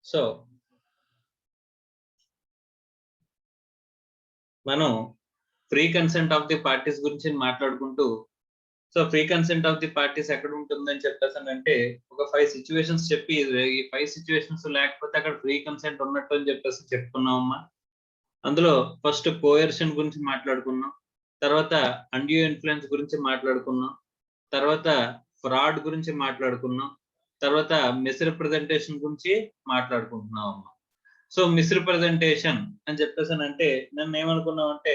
So మనం free consent of the parties గురించి మాట్లాడుకుంటూ, so free consent of the parties ఎక్కడ ఉంటుందని చెప్పేసానంటే, ఒక 5 సిట్యుయేషన్స్ చెప్పి ఈ 5 సిట్యుయేషన్స్ లేకపోతే అక్కడ ఫ్రీ కన్సెంట్ ఉన్నట్టు అని చెప్పేసి చెప్పుకున్నామమ్మా. అందులో ఫస్ట్ కోయర్షన్ గురించి మాట్లాడుకున్నాం. తర్వాత అన్‌డ్యూ ఇన్‌ఫ్లుయెన్స్ గురించి మాట్లాడుకున్నాం. తర్వాత ఫ్రాడ్ గురించి మాట్లాడుకున్నాం. తర్వాత మిస్‌రిప్రజెంటేషన్ గురించి మాట్లాడుకుంటున్నామమ్మా. సో మిస్‌రిప్రజెంటేషన్ అని చెప్పేసనంటే నన్నేమనుకున్నామంటే,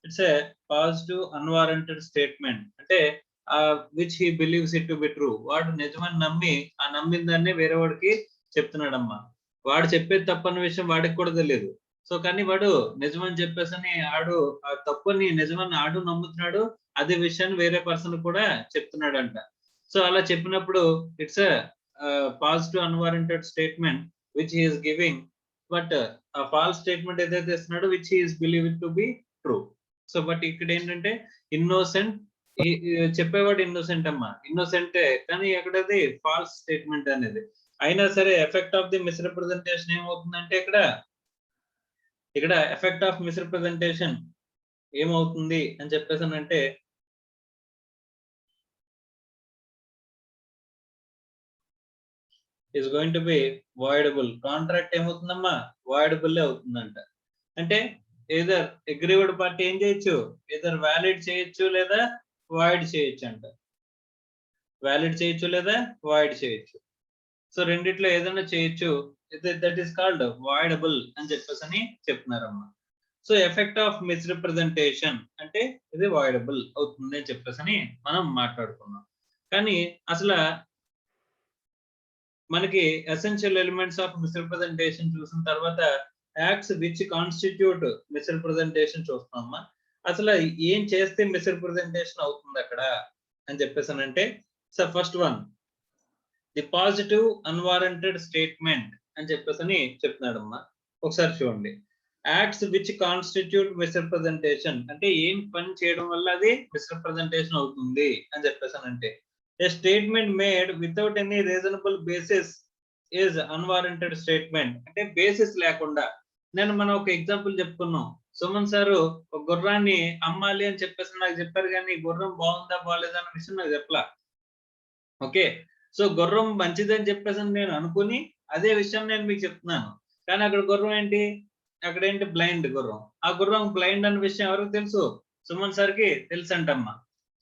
it's a positive unwarranted statement. అంటే which he believes it to be true. వాడు నిజమని నమ్మి, ఆ నమ్మిన దాన్ని వేరే వాడికి చెప్తున్నాడమ్మా. వాడు చెప్పేది తప్పన్న విషయం వాడికి కూడా తెలీదు. సో కానీ వాడు నిజమని చెప్పేసని ఆ తప్పని నిజమని నమ్ముతున్నాడు. అదే విషయాన్ని వేరే పర్సన్ కూడా చెప్తున్నాడంట. సో అలా చెప్పినప్పుడు it's a positive unwarranted statement which he is giving. But ఆ ఫాల్స్ స్టేట్‌మెంట్ ఏదైతే ఇస్తున్నాడో which he is believing to be true. So but ఇక్కడేంటంటే ఇన్నోసెంట్ చెప్పేవాడు ఇన్నోసెంట్ అమ్మా. ఇన్నోసెంటే కానీ అక్కడది ఫాల్స్ స్టేట్‌మెంట్ అనేది. అయినా సరే ఎఫెక్ట్ ఆఫ్ ది మిస్‌రిప్రజెంటేషన్ ఏమవుతుందంటే ఇక్కడ ఎఫెక్ట్ ఆఫ్ మిస్‌రిప్రజెంటేషన్ ఏమవుతుంది అని చెప్పేసనంటే is going to be voidable. Contract ఏమవుతుందమ్మా? వాయిడబుల్లే అవుతుందంట. అంటే ఎయిదర్ అగ్రీవ్డ్ పార్టీ ఏం చేయొచ్చు? ఎయిదర్ వాలిడ్ చేయొచ్చు లేదా వాయిడ్ చేయొచ్చంట. వాలిడ్ చేయొచ్చు లేదా వాయిడ్ చేయొచ్చు. సో రెండిట్లో ఏదైనా చేయొచ్చు. దట్ ఈస్ కాల్డ్ వాయిడబుల్ అని చెప్పేసని చెప్తున్నారమ్మా. సో ఎఫెక్ట్ ఆఫ్ మిస్‌రిప్రజెంటేషన్ అంటే ఇది వాయిడబుల్ అవుతుంది అని చెప్పేసని మనం మాట్లాడుకున్నాం. కానీ అసల మనకి ఎసెన్షియల్ ఎలిమెంట్స్ ఆఫ్ మిస్‌రిప్రజెంటేషన్ చూసిన తర్వాత యాక్ట్స్ విచ్ కాన్స్టిట్యూట్ మిస్‌రిప్రజెంటేషన్ చూస్తామమ్మా. అసలు ఏం చేస్తే మిస్‌రిప్రజెంటేషన్ అవుతుంది అక్కడ అని చెప్పేసనంటే, so first one the positive unwarranted statement అని చెప్పేసని చెప్తున్నాడమ్మా. ఒకసారి చూడండి. యాక్ట్స్ విచ్ కాన్స్టిట్యూట్ మిస్‌రిప్రజెంటేషన్ అంటే ఏం పని చేయడం వల్ల అది మిస్‌రిప్రజెంటేషన్ అవుతుంది అని చెప్పేసనంటే, a statement made without any reasonable basis is unwarranted statement. అంటే బేసిస్ లేకుండా మనం ఒక ఎగ్జాంపుల్ చెప్పుకున్నాం. సుమన్ సారు ఒక గుర్రాన్ని అమ్మాలి అని చెప్పేసి నాకు చెప్పారు గానీ, గుర్రం బాగుందా? బాలేదా? అన్న విషయం నాకు చెప్పలా. ఓకే. సో గుర్రం మంచిదని చెప్పేసని నేను అనుకుని, అదే విషయం నేను మీకు చెప్తున్నాను. కానీ అక్కడ గుర్రం ఏంటి? అక్కడేంటి బ్లైండ్ గుర్రం. ఆ గుర్రం బ్లైండ్ అన్న విషయం ఎవరికి తెలుసు? సుమన్ సార్‌కి తెలుసంటమ్మా.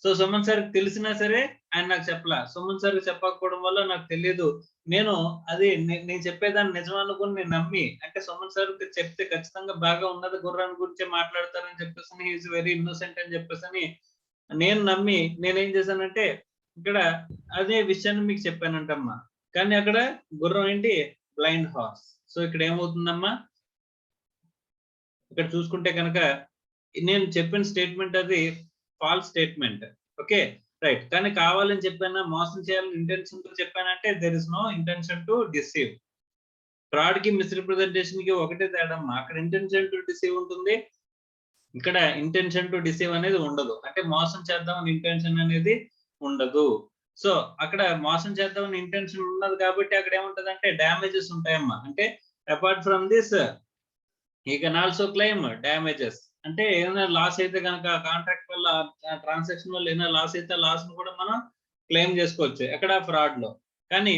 సో సుమన్ సార్‌కి తెలిసినా సరే ఆయన నాకు చెప్పలా. సుమన్ సార్‌కి చెప్పకపోవడం వల్ల నాకు తెలీదు. నేను అది నేను చెప్పేదాన్ని నిజం అనుకుని నేను నమ్మి, అంటే సుమన్ సార్‌కి చెప్తే ఖచ్చితంగా బాగా ఉన్నది గుర్రాన్ని గురించే మాట్లాడతారని చెప్పేసని హి ఈస్ వెరీ ఇన్నోసెంట్ అని చెప్పేసని నేను నమ్మి నేనేం చేశానంటే ఇక్కడ అదే విషయాన్ని మీకు చెప్పానంటమ్మా. కానీ అక్కడ గుర్రం ఏంటి? Blind horse. సో ఇక్కడ ఏమవుతుందమ్మా? ఇక్కడ చూసుకుంటే గనక నేను చెప్పిన స్టేట్‌మెంట్ అది ఫాల్స్ స్టేట్‌మెంట్. ఓకే. రైట్. కానీ కావాలని చెప్పానా? మోసం చేయాలని ఇంటెన్షన్‌తో చెప్పానంటే there is no intention to deceive. ఫ్రాడ్‌కి, మిస్‌రిప్రజెంటేషన్‌కి ఒకటే తేడమ్మా. అక్కడ ఇంటెన్షన్ టు డిసీవ్ ఉంటుంది. ఇక్కడ ఇంటెన్షన్ టు డిసీవ్ అనేది ఉండదు. అంటే మోసం చేద్దామని ఇంటెన్షన్ అనేది ఉండదు. సో అక్కడ మోసం చేద్దామని ఇంటెన్షన్ ఉన్నది కాబట్టి అక్కడ ఏముంటదంటే డ్యామేజెస్ ఉంటాయమ్మా. అంటే apart from this he can also claim damages. అంటే ఏమైనా లాస్ అయితే గనక కాంట్రాక్ట్ వల్ల ట్రాన్సాక్షన్ వల్ల ఏమైనా లాస్ అయితే ఆ లాస్‌ని కూడా మనం క్లెయిమ్ చేసుకోవచ్చు. ఎక్కడ ఫ్రాడ్‌లో. కానీ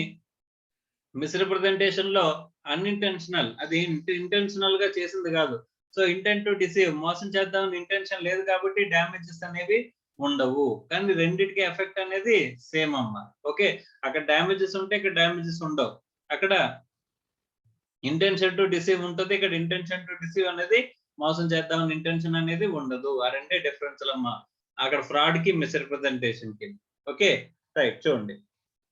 మిస్‌రిప్రజెంటేషన్‌లో అన్‌ఇంటెన్షనల్ అది ఇంటెన్షనల్‌గా చేసింది కాదు. సో ఇంటెంట్ టు డిసీవ్ మోసం చేద్దామని ఇంటెన్షన్ లేదు కాబట్టి డ్యామేజెస్ అనేవి ఉండవు. కానీ రెండిటికి ఎఫెక్ట్ అనేది సేమ్ అమ్మా. ఓకే. అక్కడ డ్యామేజెస్ ఉంటాయి. ఇక్కడ డ్యామేజెస్ ఉండవు. అక్కడ ఇంటెన్షన్ టు డిసీవ్ ఉంటది. ఇక్కడ ఇంటెన్షన్ టు డిసీవ్ అనేది మోసం చేద్దామని ఇంటెన్షన్ అనేది ఉండదు. ఆ రెండే డిఫరెన్స్‌లమ్మా. అక్కడ ఫ్రాడ్‌కి, మిస్‌రిప్రజెంటేషన్‌కి. ఓకే. రైట్ చూడండి.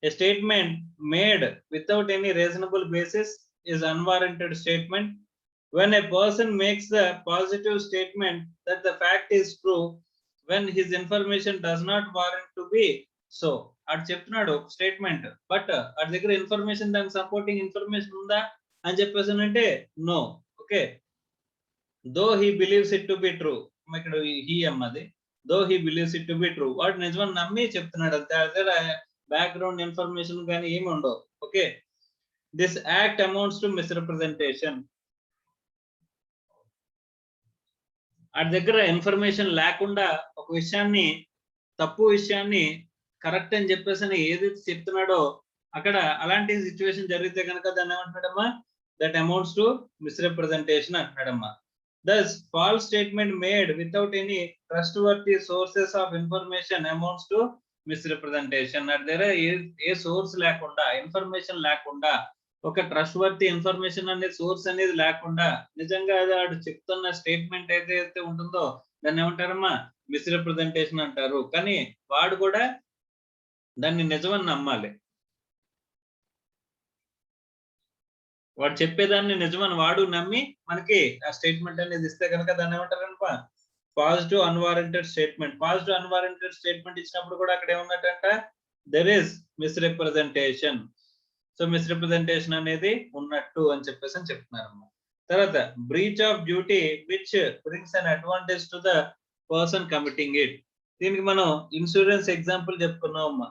A statement made without any reasonable basis is unwarranted statement. When a person makes the positive statement that the fact is true, when his information does not warrant to be so. అటు చెప్తున్నాడు statement. But అటు దగ్గర information దానికి supporting information ఉందా అని చెప్పేసానంటే no. Okay. Though he believes it to be true. ఇక్కడ he అమ్మది. Though he believes it to be true. వాడు నిజమని నమ్మి చెప్తున్నాడు అంతే. అదే బ్యాక్‌గ్రౌండ్ ఇన్ఫర్మేషన్ గాని ఏమి ఉండవు. Okay. This act amounts to misrepresentation. వాడి దగ్గర ఇన్ఫర్మేషన్ లేకుండా ఒక విషయాన్ని, తప్పు విషయాన్ని కరెక్ట్ అని చెప్పేసి ఏదైతే చెప్తున్నాడో అక్కడ అలాంటి సిచ్యువేషన్ జరిగితే కనుక దాన్ని ఏమంటున్నాడమ్మా, దట్ అమౌంట్స్ టు మిస్రిప్రజెంటేషన్ అంటున్నాడమ్మా. Thus, false statement made without any trustworthy sources of information amounts to misrepresentation. దగ్గర ఏ సోర్స్ లేకుండా, ఇన్ఫర్మేషన్ లేకుండా, ఒక ట్రస్ట్వర్తీ ఇన్ఫర్మేషన్ అనే సోర్స్ అనేది లేకుండా నిజంగా వాడు చెప్తున్న స్టేట్మెంట్ ఏదైతే ఉంటుందో దాన్ని ఏమంటారమ్మా, మిస్రిప్రజెంటేషన్ అంటారు. కానీ వాడు కూడా దాన్ని నిజమని నమ్మాలి. వాడు చెప్పేదాన్ని నిజమని వాడు నమ్మి మనకి ఆ స్టేట్మెంట్ అనేది ఇస్తే కనుక దాన్ని ఏమంటారనపా, positive unwarranted statement. Positive unwarranted statement ఇచ్చినప్పుడు కూడా అక్కడ ఏమన్నట్టంట, there is misrepresentation. So misrepresentation అనేది ఉన్నట్టు అని చెప్పేసి చెప్తున్నారమ్మా. తర్వాత breach of duty which brings an advantage to the person committing it. దీనికి మనం ఇన్సూరెన్స్ ఎగ్జాంపుల్ చెప్పుకున్నాం అమ్మా.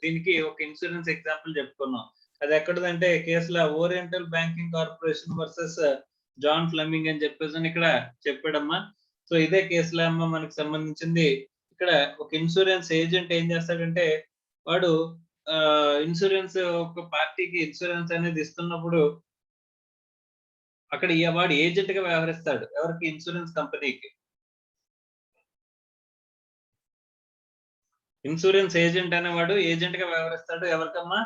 దీనికి ఒక ఇన్సూరెన్స్ ఎగ్జాంపుల్ చెప్పుకున్నాం. అది ఎక్కడదంటే కేసులో Oriental Banking Corporation versus John Fleming అని చెప్పేసి ఇక్కడ చెప్పాడమ్మా. సో ఇదే కేసులో అమ్మ మనకి సంబంధించింది. ఇక్కడ ఒక ఇన్సూరెన్స్ ఏజెంట్ ఏం చేస్తాడంటే, వాడు ఇన్సూరెన్స్ ఒక పార్టీకి ఇన్సూరెన్స్ అనేది ఇస్తున్నప్పుడు అక్కడ వాడు ఏజెంట్ గా వ్యవహరిస్తాడు. ఎవరికి? ఇన్సూరెన్స్ కంపెనీకి. ఇన్సూరెన్స్ ఏజెంట్ అనేవాడు ఏజెంట్ గా వ్యవహరిస్తాడు. ఎవరికమ్మా?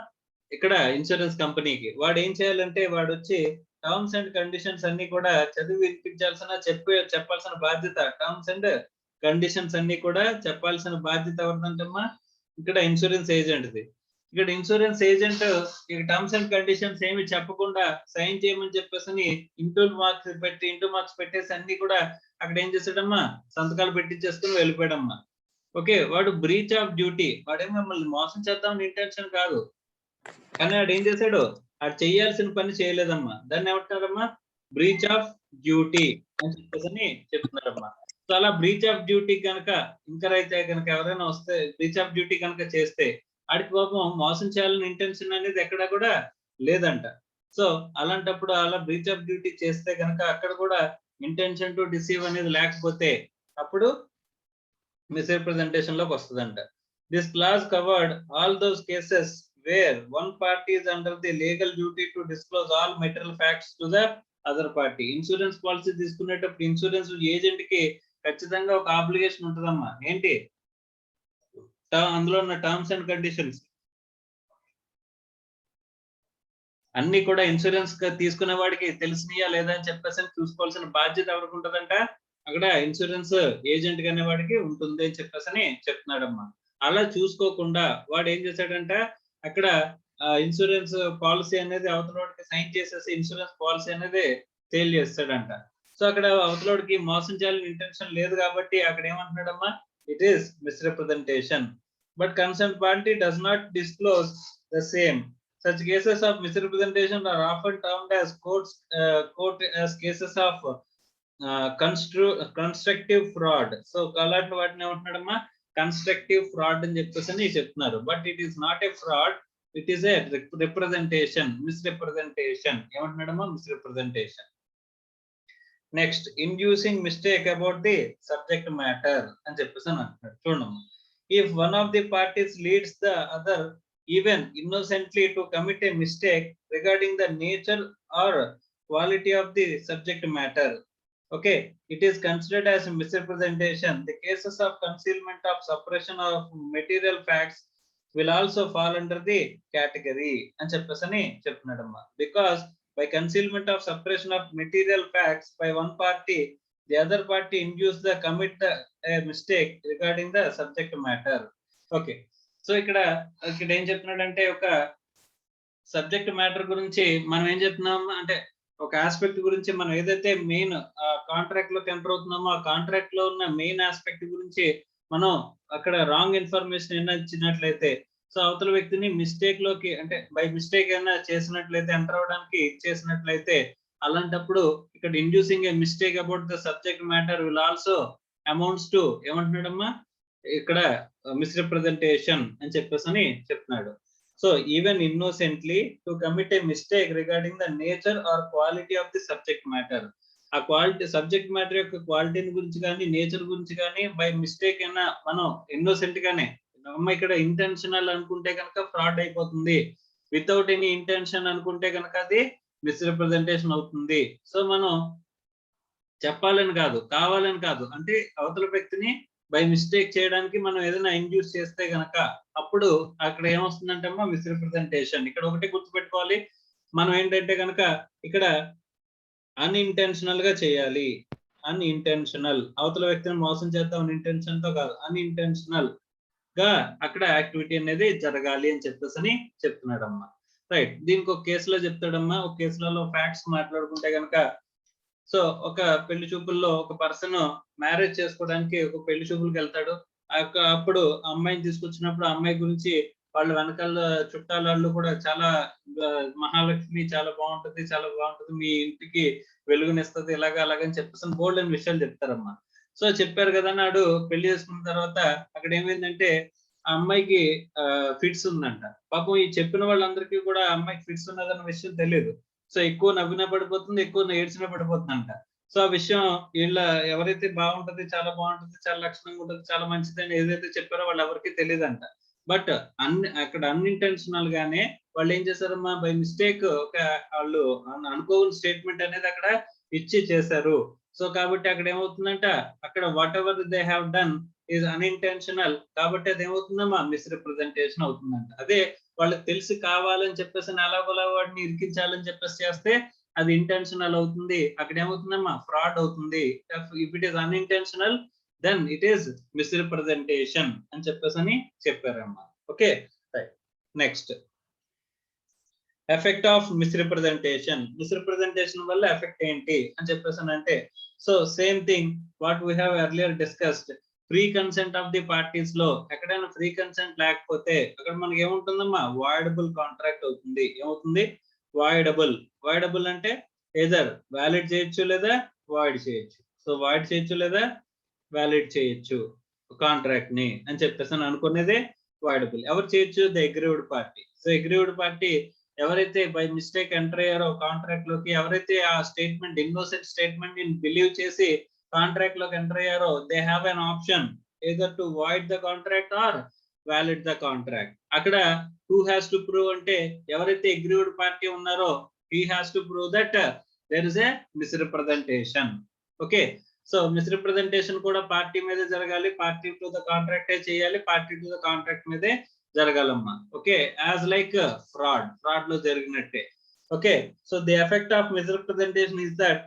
ఇక్కడ ఇన్సూరెన్స్ కంపెనీకి. వాడు ఏం చేయాలంటే, వాడు వచ్చి టర్మ్స్ అండ్ కండిషన్స్ అన్ని కూడా చదివి వినిపించాల్సిన, చెప్పాల్సిన బాధ్యత, టర్మ్స్ అండ్ కండిషన్స్ అన్ని కూడా చెప్పాల్సిన బాధ్యత ఎవరిదంటమ్మా? ఇక్కడ ఇన్సూరెన్స్ ఏజెంట్ది. ఇక్కడ ఇన్సూరెన్స్ ఏజెంట్ ఇక టర్మ్స్ అండ్ కండిషన్స్ ఏమి చెప్పకుండా సైన్ చేయమని చెప్పేసి ఇంటూ మార్క్స్ పెట్టేసి అన్ని కూడా అక్కడ ఏం చేశాడమ్మా, సంతకాలు పెట్టించేసుకుని వెళ్ళిపోయాడమ్మా. ఓకే, వాడు బ్రీచ్ ఆఫ్ డ్యూటీ. వాడేమో మిమ్మల్ని మోసం చేద్దామని ఇంటెన్షన్ కాదు, కానీ వాడు ఏం చేశాడు, వాడు చేయాల్సిన పని చేయలేదమ్మా. దాన్ని ఏమంటారమ్మా? బ్రీచ్ ఆఫ్ డ్యూటీ అని చెప్పేసి చెప్తున్నారమ్మా. సో అలా బ్రీచ్ ఆఫ్ డ్యూటీ కనుక ఇంకర్ అయితే కనుక ఎవరైనా వస్తే, బ్రీచ్ ఆఫ్ డ్యూటీ కనుక చేస్తే వాడికి పాపం మోసం చేయాలని ఇంటెన్షన్ అనేది ఎక్కడ కూడా లేదంట. సో అలాంటప్పుడు అలా బ్రీచ్ ఆఫ్ డ్యూటీ చేస్తే కనుక అక్కడ కూడా ఇంటెన్షన్ టు డిసీవ్ అనేది లేకపోతే అప్పుడు మిస్రిప్రజెంటేషన్ లోకి వస్తుందంట. This class covered all those cases where one party is under the legal duty to disclose all material facts to the other party. Insurance policy తీసుకునేటప్పుడు ఇన్సూరెన్స్ ఏజెంట్ కి ఖచ్చితంగా ఒక obligation ఉంటుందమ్మా. ఏంటి? అందులో ఉన్న టర్మ్స్ అండ్ కండిషన్స్ అన్ని కూడా ఇన్సూరెన్స్ తీసుకునే వాడికి తెలిసినయా లేదా అని చెప్పేసి చూసుకోవాల్సిన బాధ్యత ఎవరికి ఉంటుందంట? అక్కడ ఇన్సూరెన్స్ ఏజెంట్ అనే వాడికి ఉంటుంది అని చెప్పేసి చెప్తున్నాడమ్మా. అలా చూసుకోకుండా వాడు ఏం చేశాడంట, అక్కడ ఇన్సూరెన్స్ పాలసీ అనేది అవతలోడికి సైన్ చేసేసి ఇన్సూరెన్స్ పాలసీ అనేది సేల్ చేస్తాడంట. సో అక్కడ అవతలోడికి మోసం చేయాలని ఇంటెన్షన్ లేదు కాబట్టి అక్కడ ఏమంటున్నాడమ్మా, it is misrepresentation. But concern party does not disclose the same. Such cases of misrepresentation are often termed as as cases of constructive fraud. So అలాంటి వాటిని ఏమంటున్నాడమ్మా, కన్స్ట్రక్టివ్ ఫ్రాడ్ అని చెప్పేసి చెప్తున్నారు. But it is not a fraud, it is a representation, misrepresentation. ఏమంటున్నాడమ్మా? Misrepresentation. Next, inducing mistake about the subject matter అని చెప్పేసి అంటున్నాడు. చూడమ్మా, if one of the parties leads the other even innocently to commit a mistake regarding the nature or quality of the subject matter, okay, it is considered as a misrepresentation. The cases of concealment of suppression of material facts will also fall under the category అని చెప్పేసి చెప్తున్నాడమ్మా. Because by concealment of suppression of material facts by one party, the other party induced the commit a mistake regarding the subject matter. Okay, so ఇక్కడ ఏం చెప్తున్నాడంటే, ఒక subject matter గురించి మనం ఏం చెప్తున్నాం అంటే, ఒక ఆస్పెక్ట్ గురించి మనం ఏదైతే మెయిన్ కాంట్రాక్ట్ లోకి ఎంటర్ అవుతున్నామో ఆ కాంట్రాక్ట్ లో ఉన్న మెయిన్ ఆస్పెక్ట్ గురించి మనం అక్కడ రాంగ్ ఇన్ఫర్మేషన్ ఏమైనా ఇచ్చినట్లయితే, సో అవతల వ్యక్తిని మిస్టేక్ లోకి అంటే బై మిస్టేక్ ఏమైనా చేసినట్లయితే, ఎంటర్ అవడానికి చేసినట్లయితే, అలాంటప్పుడు ఇక్కడ inducing a mistake about the subject matter will also amounts to ఏమంటున్నాడమ్మా, ఇక్కడ మిస్రిప్రజెంటేషన్ అని చెప్పేసి చెప్తున్నాడు. So even innocently to commit a mistake regarding the nature or quality of the subject matter. ఆ క్వాలిటీ సబ్జెక్ట్ మ్యాటర్ యొక్క క్వాలిటీని గురించి కానీ నేచర్ గురించి కానీ బై మిస్టేక్ అయినా మనం ఇన్నోసెంట్ గానే ఇక్కడ ఇంటెన్షనల్ అనుకుంటే కనుక ఫ్రాడ్ అయిపోతుంది, వితౌట్ ఎనీ ఇంటెన్షన్ అనుకుంటే కనుక అది మిస్రిప్రజెంటేషన్ అవుతుంది. సో మనం చెప్పాలని కాదు, కావాలని కాదు, అంటే అవతల వ్యక్తిని బై మిస్టేక్ చేయడానికి మనం ఏదైనా ఇండ్యూస్ చేస్తే గనక అప్పుడు అక్కడ ఏమొస్తుందంటే అమ్మా మిస్రిప్రజెంటేషన్. ఇక్కడ ఒకటి గుర్తుపెట్టుకోవాలి, మనం ఏంటంటే కనుక ఇక్కడ అన్ఇంటెన్షనల్ గా చేయాలి. అన్ఇంటెన్షనల్, అవతల వ్యక్తిని మోసం చేద్దాం ఇంటెన్షన్ తో కాదు, అన్ఇంటెన్షనల్ గా అక్కడ యాక్టివిటీ అనేది జరగాలి అని చెప్పేసి చెప్తున్నాడమ్మా. రైట్, దీనికి ఒక కేసులో చెప్తాడమ్మా. ఒక కేసులలో ఫ్యాక్ట్స్ మాట్లాడుకుంటే కనుక, సో ఒక పెళ్లి చూపుల్లో ఒక పర్సన్ మ్యారేజ్ చేసుకోవడానికి ఒక పెళ్లి చూపులకు వెళ్తాడు. అప్పుడు అమ్మాయిని తీసుకొచ్చినప్పుడు అమ్మాయి గురించి వాళ్ళ వెనకాల చుట్టాల వాళ్ళు కూడా చాలా మహాలక్ష్మి చాలా బాగుంటుంది, చాలా బాగుంటుంది, మీ ఇంటికి వెలుగునిస్తుంది, ఇలాగా అలాగని చెప్పేసి బోల్డ్ అని విషయాలు చెప్తారమ్మా. సో చెప్పారు కదా, నాడు పెళ్లి చేసుకున్న తర్వాత అక్కడ ఏమైందంటే ఆ అమ్మాయికి ఫిట్స్ ఉందంట. పాపం ఈ చెప్పిన వాళ్ళందరికీ కూడా అమ్మాయికి ఫిట్స్ ఉన్నదన్న విషయం తెలియదు. సో ఎక్కువ నవ్వినా పడిపోతుంది, ఎక్కువ ఏడ్చినా పడిపోతుందంట. సో ఆ విషయం వీళ్ళ ఎవరైతే బాగుంటది, చాలా బాగుంటుంది, చాలా లక్షణంగా ఉంటుంది, చాలా మంచిది అని ఏదైతే చెప్పారో వాళ్ళు ఎవరికి తెలియదంట. బట్ అక్కడ అన్ఇంటెన్షనల్ గానే వాళ్ళు ఏం చేశారమ్మా, బై మిస్టేక్ ఒక వాళ్ళు అనుకోని స్టేట్మెంట్ అనేది అక్కడ ఇచ్చి చేశారు. సో కాబట్టి అక్కడ ఏమవుతుందంట, అక్కడ what ever they have done is unintentional, కాబట్టి అది ఏమవుతుందమ్మా మిస్రిప్రజెంటేషన్ అవుతుందంట. అదే వాళ్ళకి తెలిసి కావాలని చెప్పేసి అలాగోలా వాడిని ఇరికించాలని చెప్పేసి చేస్తే అది ఇంటెన్షనల్ అవుతుంది. అక్కడ ఏమవుతుందమ్మా ఫ్రాడ్ అవుతుంది. If it is unintentional then it is misrepresentation అని చెప్పేసి చెప్పారమ్మా. Okay, right. Next, effect of misrepresentation. Misrepresentation వల్ల ఎఫెక్ట్ ఏంటి అని చెప్పేసి అంటే, so same thing what we have earlier discussed. Free consent of the parties లో ఎక్కడైనా ఫ్రీ కన్సెంట్ లేకపోతే అక్కడ మనకి ఏముంటుందమ్మా, వాయిడబుల్ కాంట్రాక్ట్ అవుతుంది. ఏమవుతుంది, వాయిడబుల్. వాయిడబుల్ అంటే ఏదర్ వ్యాలిడ్ చేయొచ్చు లేదా వాయిడ్ చేయొచ్చు. సో వాయిడ్ చేయొచ్చు లేదా వ్యాలిడ్ చేయొచ్చు కాంట్రాక్ట్ ని అని చెప్పేసి అనుకునేదే వాయిడబుల్. ఎవరు చేయొచ్చు, the aggrieved party. So aggrieved party ఎవరైతే బై మిస్టేక్ ఎంటర్ అయ్యారో కాంట్రాక్ట్ లోకి, ఎవరైతే ఆ స్టేట్మెంట్ ఇన్నోసెంట్ స్టేట్మెంట్ ని బిలీవ్ చేసి కాంట్రాక్ట్ లోకి ఎంటర్ అయ్యారో, they have an option either to void the contract or valid the contract. అక్కడ హూ హ్యాస్ టు ప్రూవ్ అంటే ఎవరైతే అగ్రీవ్డ్ పార్టీ ఉన్నారో he has to prove that there is a misrepresentation. Okay, so misrepresentation కూడా party మీదే జరగాలి, party to the కాంట్రాక్టే చేయాలి, party to the contract మీదే జరగాలమ్మా. ఓకే, యాజ్ లైక్ ఫ్రాడ్ లో జరిగినట్టే. Okay, so the effect of misrepresentation is that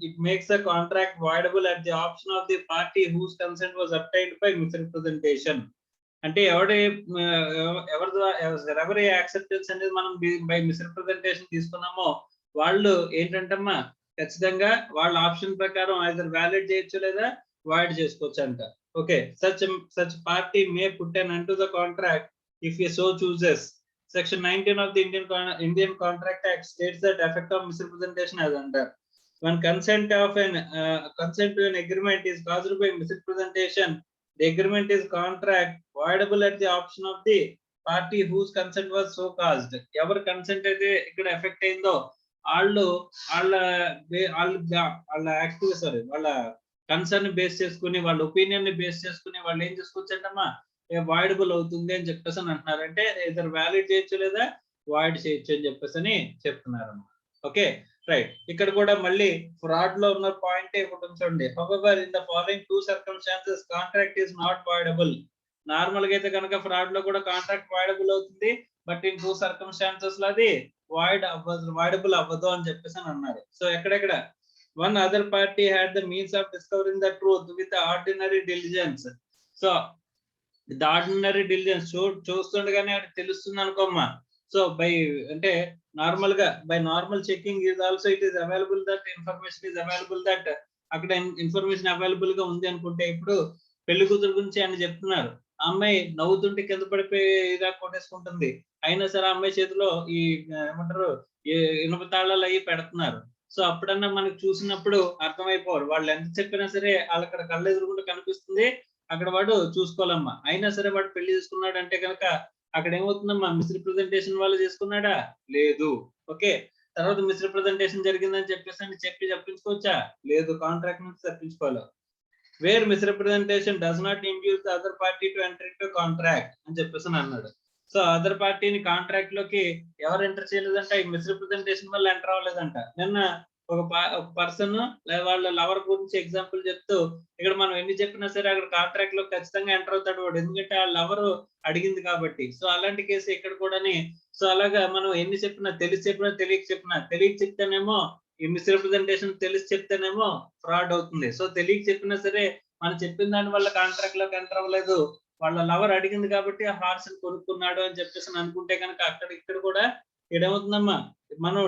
it makes the contract voidable at the option of the party whose consent was obtained by misrepresentation. అంటే ఎవరి acceptance అనేది మనం by misrepresentation తీసుకున్నామో వాళ్ళు ఏంటంటమ్మా ఖచ్చితంగా వాళ్ళ ఆప్షన్ ప్రకారం ఐదర్ వ్యాలిడ్ చేయొచ్చు లేదా వాయిడ్ చేసుకోవచ్చు అంట. Okay, such party May put an end to the contract if he so chooses. Section 19 of the Indian Contract Act states that effect of misrepresentation as under. When consent to an agreement is caused by misrepresentation, the agreement is contract voidable at the option of the party whose consent was so caused. Ever consent అయితే ఇక్కడ effect అయిందో వాళ్ళ active వాళ్ళ concern base చేసుకుని, వాళ్ళ opinion ని base చేసుకుని వాళ్ళు ఏం చేసుకోవచ్చంటమ్మా, వాయిడబుల్ అవుతుంది అని చెప్పేసి అంటున్నారు. అంటే ఇద్దరు వ్యాలిడ్ చేయొచ్చు లేదా వాయిడ్ చేయొచ్చు అని చెప్పేసి చెప్తున్నారమ్మా. Okay, right. ఇక్కడ కూడా మళ్ళీ ఫ్రాడ్ లో ఉన్న పాయింట్ ఒకటి చూడండి. However in the following two circumstances contract is not voidable. Normal గా అయితే కనుక ఫ్రాడ్ లో కూడా కాంట్రాక్ట్ వాయిడబుల్ అవుతుంది, బట్ ఇన్ టూ సర్కమ్స్టాన్సెస్ లో అది వాయిడబుల్ అవ్వదు అని చెప్పేసి అన్నారు. సో ఎక్కడెక్కడ one other party had the means of discovering the truth with ordinary diligence. So the ordinary diligence చూస్తుండగానే అది తెలుస్తుంది అనుకోమ్మా. సో బై అంటే నార్మల్ గా by normal checking is also it is available that information is available that అక్కడ information available గా ఉంది అనుకుంటే, ఇప్పుడు పెళ్లి కూతురు గురించి ఆయన చెప్తున్నారు, అమ్మాయి నవ్వుతుంటే కింద పడిపోయి ఇలా కొట్టేసుకుంటుంది, అయినా సరే అమ్మాయి చేతిలో ఈ ఏమంటారు ఇనుప తాళాలు అవి పెడుతున్నారు. సో అప్పుడన్నా మనకు చూసినప్పుడు అర్థమైపోరు, వాళ్ళు ఎంత చెప్పినా సరే వాళ్ళు అక్కడ కళ్ళు ఎదురుకుంటూ కనిపిస్తుంది, అక్కడ వాడు చూసుకోవాలమ్మా. అయినా సరే వాడు పెళ్లి చేసుకున్నాడు అంటే కనుక అక్కడ ఏమవుతుందమ్మా, మిస్రిప్రజెంటేషన్ వాళ్ళు చేసుకున్నాడా? లేదు. ఓకే. తర్వాత మిస్రిప్రజెంటేషన్ జరిగిందని చెప్పి తప్పించుకోవచ్చా? లేదు. కాంట్రాక్ట్ నుంచి తప్పించుకోవాలి. Where misrepresentation does not induce the other party to enter into contract అని చెప్పేసి అన్నాడు. సో అదర్ పార్టీని కాంట్రాక్ట్ లోకి ఎవరు ఎంటర్ చేయలేదంట, ఈ మిస్రిప్రజెంటేషన్ వల్ల ఎంటర్ అవ్వలేదంట. నిన్న ఒక పర్సన్ వాళ్ళ లవర్ గురించి ఎగ్జాంపుల్ చెప్తూ, ఇక్కడ మనం ఎన్ని చెప్పినా సరే అక్కడ కాంట్రాక్ట్ లో ఖచ్చితంగా ఎంటర్ అవుతాడు వాడు, ఎందుకంటే ఆ లవర్ అడిగింది కాబట్టి. సో అలాంటి కేసు ఇక్కడ కూడాని. సో అలాగా మనం ఎన్ని చెప్పినా, తెలిసి చెప్పినా తెలియక చెప్తేనేమో ఈ మిస్రిప్రజెంటేషన్, తెలిసి చెప్తేనేమో ఫ్రాడ్ అవుతుంది. సో తెలియక చెప్పినా సరే మనం చెప్పిన దాని వల్ల కాంట్రాక్ట్ లోకి ఎంటర్ అవ్వలేదు, వాళ్ళ లవర్ అడిగింది కాబట్టి ఆ హార్స్ కొనుక్కున్నాడు అని చెప్పేసి అనుకుంటే కనుక అక్కడ ఇక్కడ కూడా ఏమవుతుందమ్మా, మనం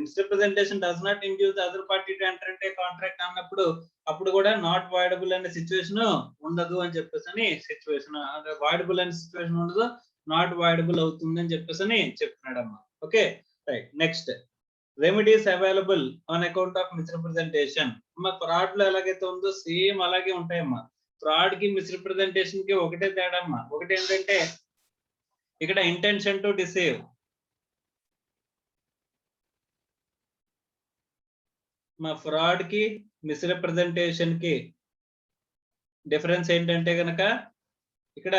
misrepresentation does not induce the other party to enter into contract అన్నప్పుడు అప్పుడు కూడా నాట్ వాయిడబుల్ అనే సిచ్యువేషన్ ఉండదు అని చెప్పేసి సిచ్యువేషన్, అంటే వాయిడబుల్ అనే సిచ్యువేషన్ ఉండదు, నాట్ వాయిడబుల్ అవుతుంది అని చెప్పేసి చెప్తున్నాడమ్మా. Okay right. Next, remedies available on account of misrepresentation. అమ్మా ఫ్రాడ్ లో ఎలాగైతే ఉందో సేమ్ అలాగే ఉంటాయమ్మా. ఫ్రాడ్ కి మిస్రిప్రజెంటేషన్ కి ఒకటే తేడా అమ్మా. ఒకటి ఏంటంటే ఇక్కడ ఇంటెన్షన్ టు డిసీవ్. మా ఫ్రాడ్ కి మిస్రిప్రజెంటేషన్ కి డిఫరెన్స్ ఏంటంటే గనక ఇక్కడ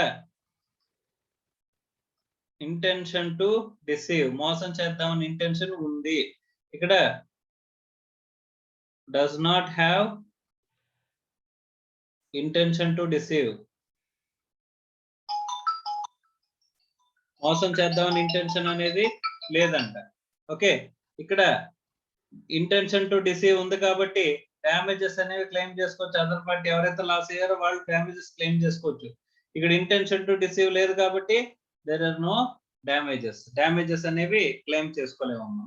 ఇంటెన్షన్ టు డిసీవ్, మోసం చేద్దామని ఇంటెన్షన్ ఉంది. ఇక్కడ does not have intention to deceive. మోసం చేద్దామని ఇంటెన్షన్ అనేది లేదంట. ఓకే. ఇక్కడ ఇంటెన్షన్ టు డిసీవ్ ఉంది కాబట్టి డ్యామేజెస్ అనేవి క్లెయిమ్ చేసుకోవచ్చు. అదర్ పార్టీ ఎవరైతే లాస్ అయ్యారో వాళ్ళు డ్యామేజెస్ క్లెయిమ్ చేసుకోవచ్చు. ఇక్కడ ఇంటెన్షన్ టు డిసీవ్ లేదు కాబట్టి దేర్ ఆర్ నో డ్యామేజెస్ అనేవి క్లెయిమ్ చేసుకోలేమమ్మా.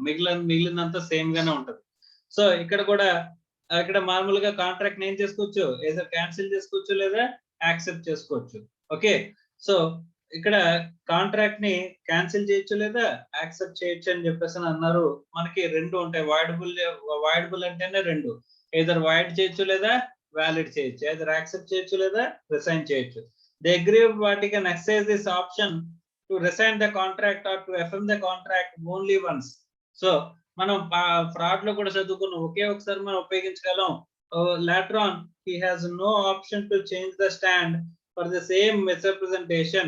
మిగిలినంత సేమ్ గానే ఉంటది. సో ఇక్కడ కూడా ఇక్కడ మామూలుగా కాంట్రాక్ట్ ఏం చేసుకోవచ్చు, ఏదో క్యాన్సిల్ చేసుకోవచ్చు లేదా యాక్సెప్ట్ చేసుకోవచ్చు. ఓకే. సో ఇక్కడ కాంట్రాక్ట్ ని క్యాన్సిల్ చేయొచ్చు లేదా యాక్సెప్ట్ చేయొచ్చు అని చెప్పేసి అన్నారు. మనకి రెండు ఉంటాయి. వాయిడబుల్ అంటేనే రెండు, ఏదర్ వాయిడ్ చేయొచ్చు లేదా వ్యాలిడ్ చేయొచ్చు, ఏదర్ యాక్సెప్ట్ చేయొచ్చు లేదా రిసైన్ చేయొచ్చు. The aggrieved party can exercise this option to rescind the contract are to affirm the contract only once. So మనం ఫ్రాడ్ లో కూడా చదువుకున్నాం, ఒకే ఒకసారి మనం ఉపయోగించగలం. later on he has no option to change the stand for the same misrepresentation.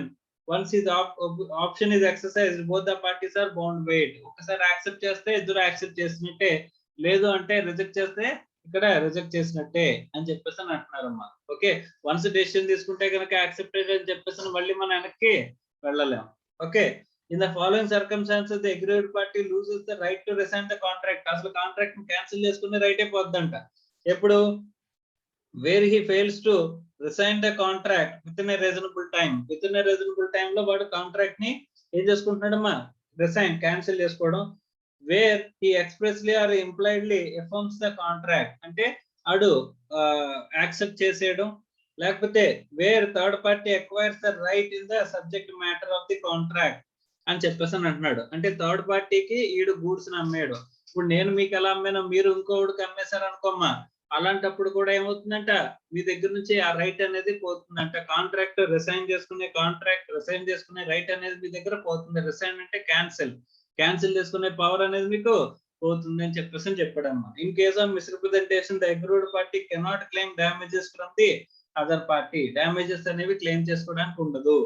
Once his option is exercised, both the parties are bound by it. ఒకసారి accept చేస్తే ఇద్దరు యాక్సెప్ట్ చేసినట్టే, లేదు అంటే రిజెక్ట్ చేస్తే ఇక్కడ రిజెక్ట్ చేసినట్టే అని చెప్పేసి అంటున్నారమ్మా. ఓకే. వన్స్ డెసిషన్ తీసుకుంటే కనుక యాక్సెప్టెడ్ అని చెప్పేసి మళ్ళీ మనం వెనక్కి వెళ్ళలేం. Okay. In the following circumstances, the aggrieved party loses the right to rescind the contract. అసలు కాంట్రాక్ట్ ని క్యాన్సిల్ చేసుకునే రైట్ అయిపోద్దంట. ఎప్పుడు? Where he fails to rescind the contract within a reasonable time. Within a reasonable time లో వాడు contract ని ఏం చేసుకుంటున్నాడమ్మా, రిసైన్, క్యాన్సిల్ చేసుకోవడం. Where he expressly or impliedly affirms the contract, అంటే అడు యాక్సెప్ట్ చేసేయడం, లేకపోతే where third party acquires the right in the subject matter of the contract అని చెప్పేసి అంటున్నాడు. అంటే థర్డ్ పార్టీకి ఈడు గూడ్స్ అమ్మాడు. ఇప్పుడు నేను మీకు ఎలా అమ్మాను, మీరు ఇంకోడికి అమ్మేశారు అనుకోమ్మా, అలాంటప్పుడు కూడా ఏమవుతుందంట, మీ దగ్గర నుంచి ఆ రైట్ అనేది పోతుందంట. కాంట్రాక్ట్ రిసైన్ చేసుకునే రైట్ అనేది మీ దగ్గర పోతుంది. రిసైన్ అంటే క్యాన్సిల్ చేసుకునే పవర్ అనేది మీకు పోతుంది అని చెప్పేసి చెప్పాడమ్మా. In case of misrepresentation the aggrieved party cannot claim damages from the other party. Damages అనేవి క్లెయిమ్ చేసుకోవడానికి ఉండదు.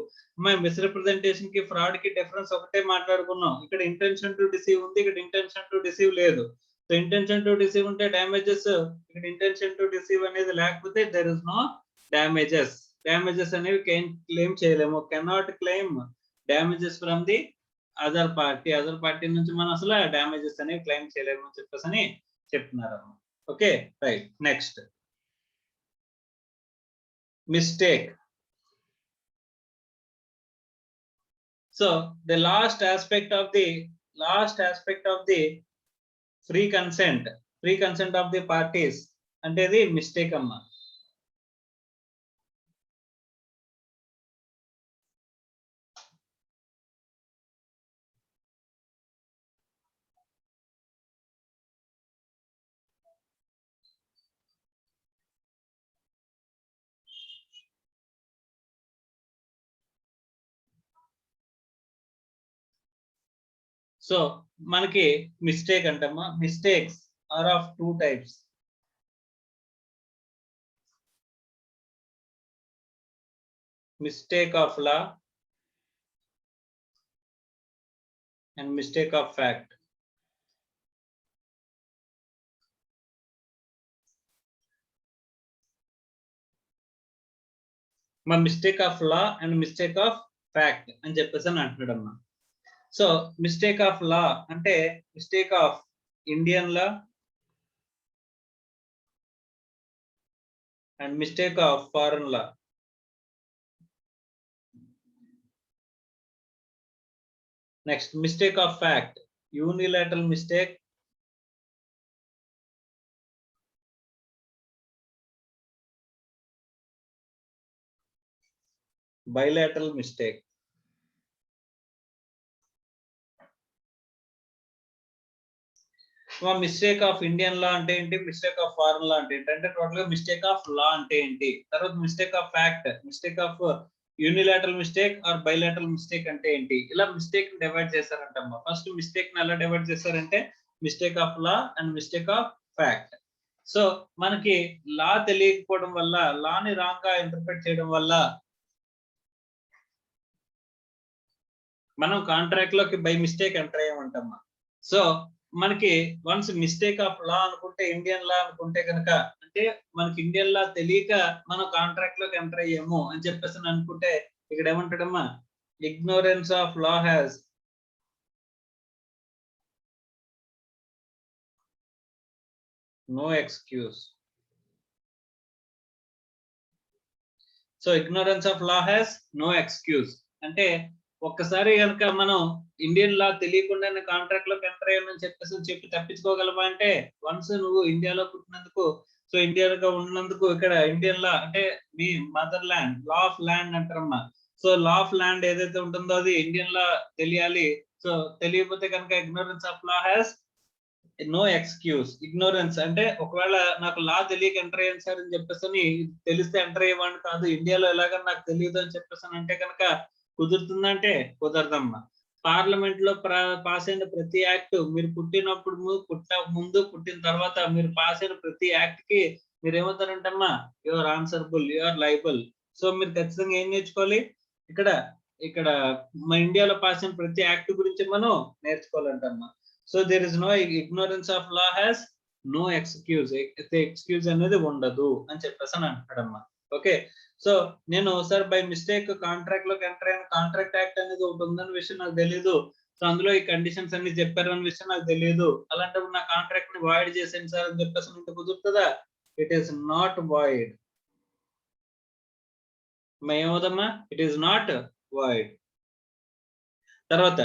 మిస్రిప్రజెంటేషన్ కి ఫ్రాడ్ కి డిఫరెన్స్ ఒకటే మాట్లాడుకున్నాం. ఇక్కడ ఇంటెన్షన్ టు డిసీవ్ ఉంది, ఇక్కడ ఇంటెన్షన్ టు డిసీవ్ లేదు. సో ఇంటెన్షన్ టు డిసీవ్ ఉంటే డ్యామేజెస్, ఇక్కడ ఇంటెన్షన్ టు డిసీవ్ అనేది లేకపోతే దెర్ ఇస్ నో డ్యామేజెస్ అనేవి క్లెయిమ్ చేయలేము. Cannot claim damages from the other party నుంచి మనం అసలు డ్యామేజెస్ అనేవి క్లెయిమ్ చేయలేము అని చెప్పేసి చెప్తున్నారు. Okay right. Next, mistake. So the last aspect of the free consent of the parties అంటే ఇది మిస్టేక్ అమ్మా. సో మనకి మిస్టేక్ అంటమ్మా, mistakes are of 2 types. Mistake of law and mistake of fact. మా mistake of law and mistake of fact అని చెప్పేసి అని అంటున్నాడమ్మా. సో మిస్టేక్ ఆఫ్ లా అంటే mistake of Indian law and mistake of foreign law. Next mistake of fact, unilateral mistake, bilateral mistake. Mistake of Indian law అంటే ఏంటి, mistake of foreign లా అంటే ఏంటి, అంటే టోటల్ గా మిస్టేక్ ఆఫ్ లా అంటే ఏంటి, తర్వాత mistake of fact, mistake of unilateral mistake are bilateral mistake అంటే ఏంటి, ఇలా మిస్టేక్ డివైడ్ చేశారంటమ్మా. ఫస్ట్ మిస్టేక్ ని ఎలా డివైడ్ చేశారంటే mistake of law and mistake of fact. So మనకి లా తెలియకపోవడం వల్ల, లాని రాంగ్ గా ఇంటర్ప్రిట్ చేయడం వల్ల మనం కాంట్రాక్ట్ లోకి బై మిస్టేక్ ఎంటర్ అయ్యామంటమ్మా. సో మనకి వన్స్ మిస్టేక్ ఆఫ్ లా అనుకుంటే, ఇండియన్ లా అనుకుంటే కనుక, అంటే మనకి ఇండియన్ లా తెలియక మనం కాంట్రాక్ట్ లోకి ఎంటర్ అయ్యాము అని చెప్పేసి అనుకుంటే ఇక్కడ ఏమంటాడమ్మా, ignorance of law has no excuse. So ignorance of law has no excuse అంటే ఒక్కసారి కనుక మనం ఇండియన్ లా తెలియకుండానే కాంట్రాక్ట్ లోకి ఎంటర్ అయ్యామని చెప్పి తప్పించుకోగలమా అంటే, వన్స్ నువ్వు ఇండియాలో పుట్టినందుకు, సో ఇండియాలో ఉన్నందుకు ఇక్కడ ఇండియన్ లా అంటే మీ mother land, law of land అంటారమ్మా. సో లా ఆఫ్ ల్యాండ్ ఏదైతే ఉంటుందో అది ఇండియన్ లా తెలియాలి. సో తెలియకపోతే కనుక ignorance of law has no excuse. Ignorance అంటే ఒకవేళ నాకు లా తెలియక ఎంటర్ అయ్యాను సార్ అని చెప్పేసి, తెలిస్తే ఎంటర్ అయ్యేవాడిని కాదు, ఇండియాలో ఎలాగని నాకు తెలియదు అని చెప్పేసి అంటే కనుక కుదురుతుందంటే కుదరదమ్మా. పార్లమెంట్ లో పాస్ అయిన ప్రతి యాక్ట్, మీరు పుట్టినప్పుడు, ముందు, పుట్టిన తర్వాత మీరు పాస్ అయిన ప్రతి యాక్ట్ కి మీరు ఏమవుతారంటమ్మా, you are answerable, you are liable. So మీరు ఖచ్చితంగా ఏం నేర్చుకోవాలి, ఇక్కడ ఇక్కడ మన ఇండియాలో పాస్ అయిన ప్రతి యాక్ట్ గురించి మనం నేర్చుకోవాలంటమ్మా. So there is no ignorance of law has no excuse. Excuse అనేది ఉండదు అని చెప్పేసి అని అంటాడమ్మా. ఓకే. సో నేను సార్ బై మిస్టేక్ కాంట్రాక్ట్ లోకి ఎంటర్ అయిన, కాంట్రాక్ట్ యాక్ట్ అనేది ఒకటి ఉందన్న విషయం నాకు తెలియదు, సో అందులో ఈ కండిషన్స్ అన్ని చెప్పారు అన్న విషయం నాకు తెలియదు, అలాంటప్పుడు నా కాంట్రాక్ట్ ని వాయిడ్ చేసాను సార్ అని చెప్పేసి అంటే కుదురుతుందా? It is not void. ఏమవుదమ్మా, ఇట్ ఈస్ నాట్ వాయిడ్. తర్వాత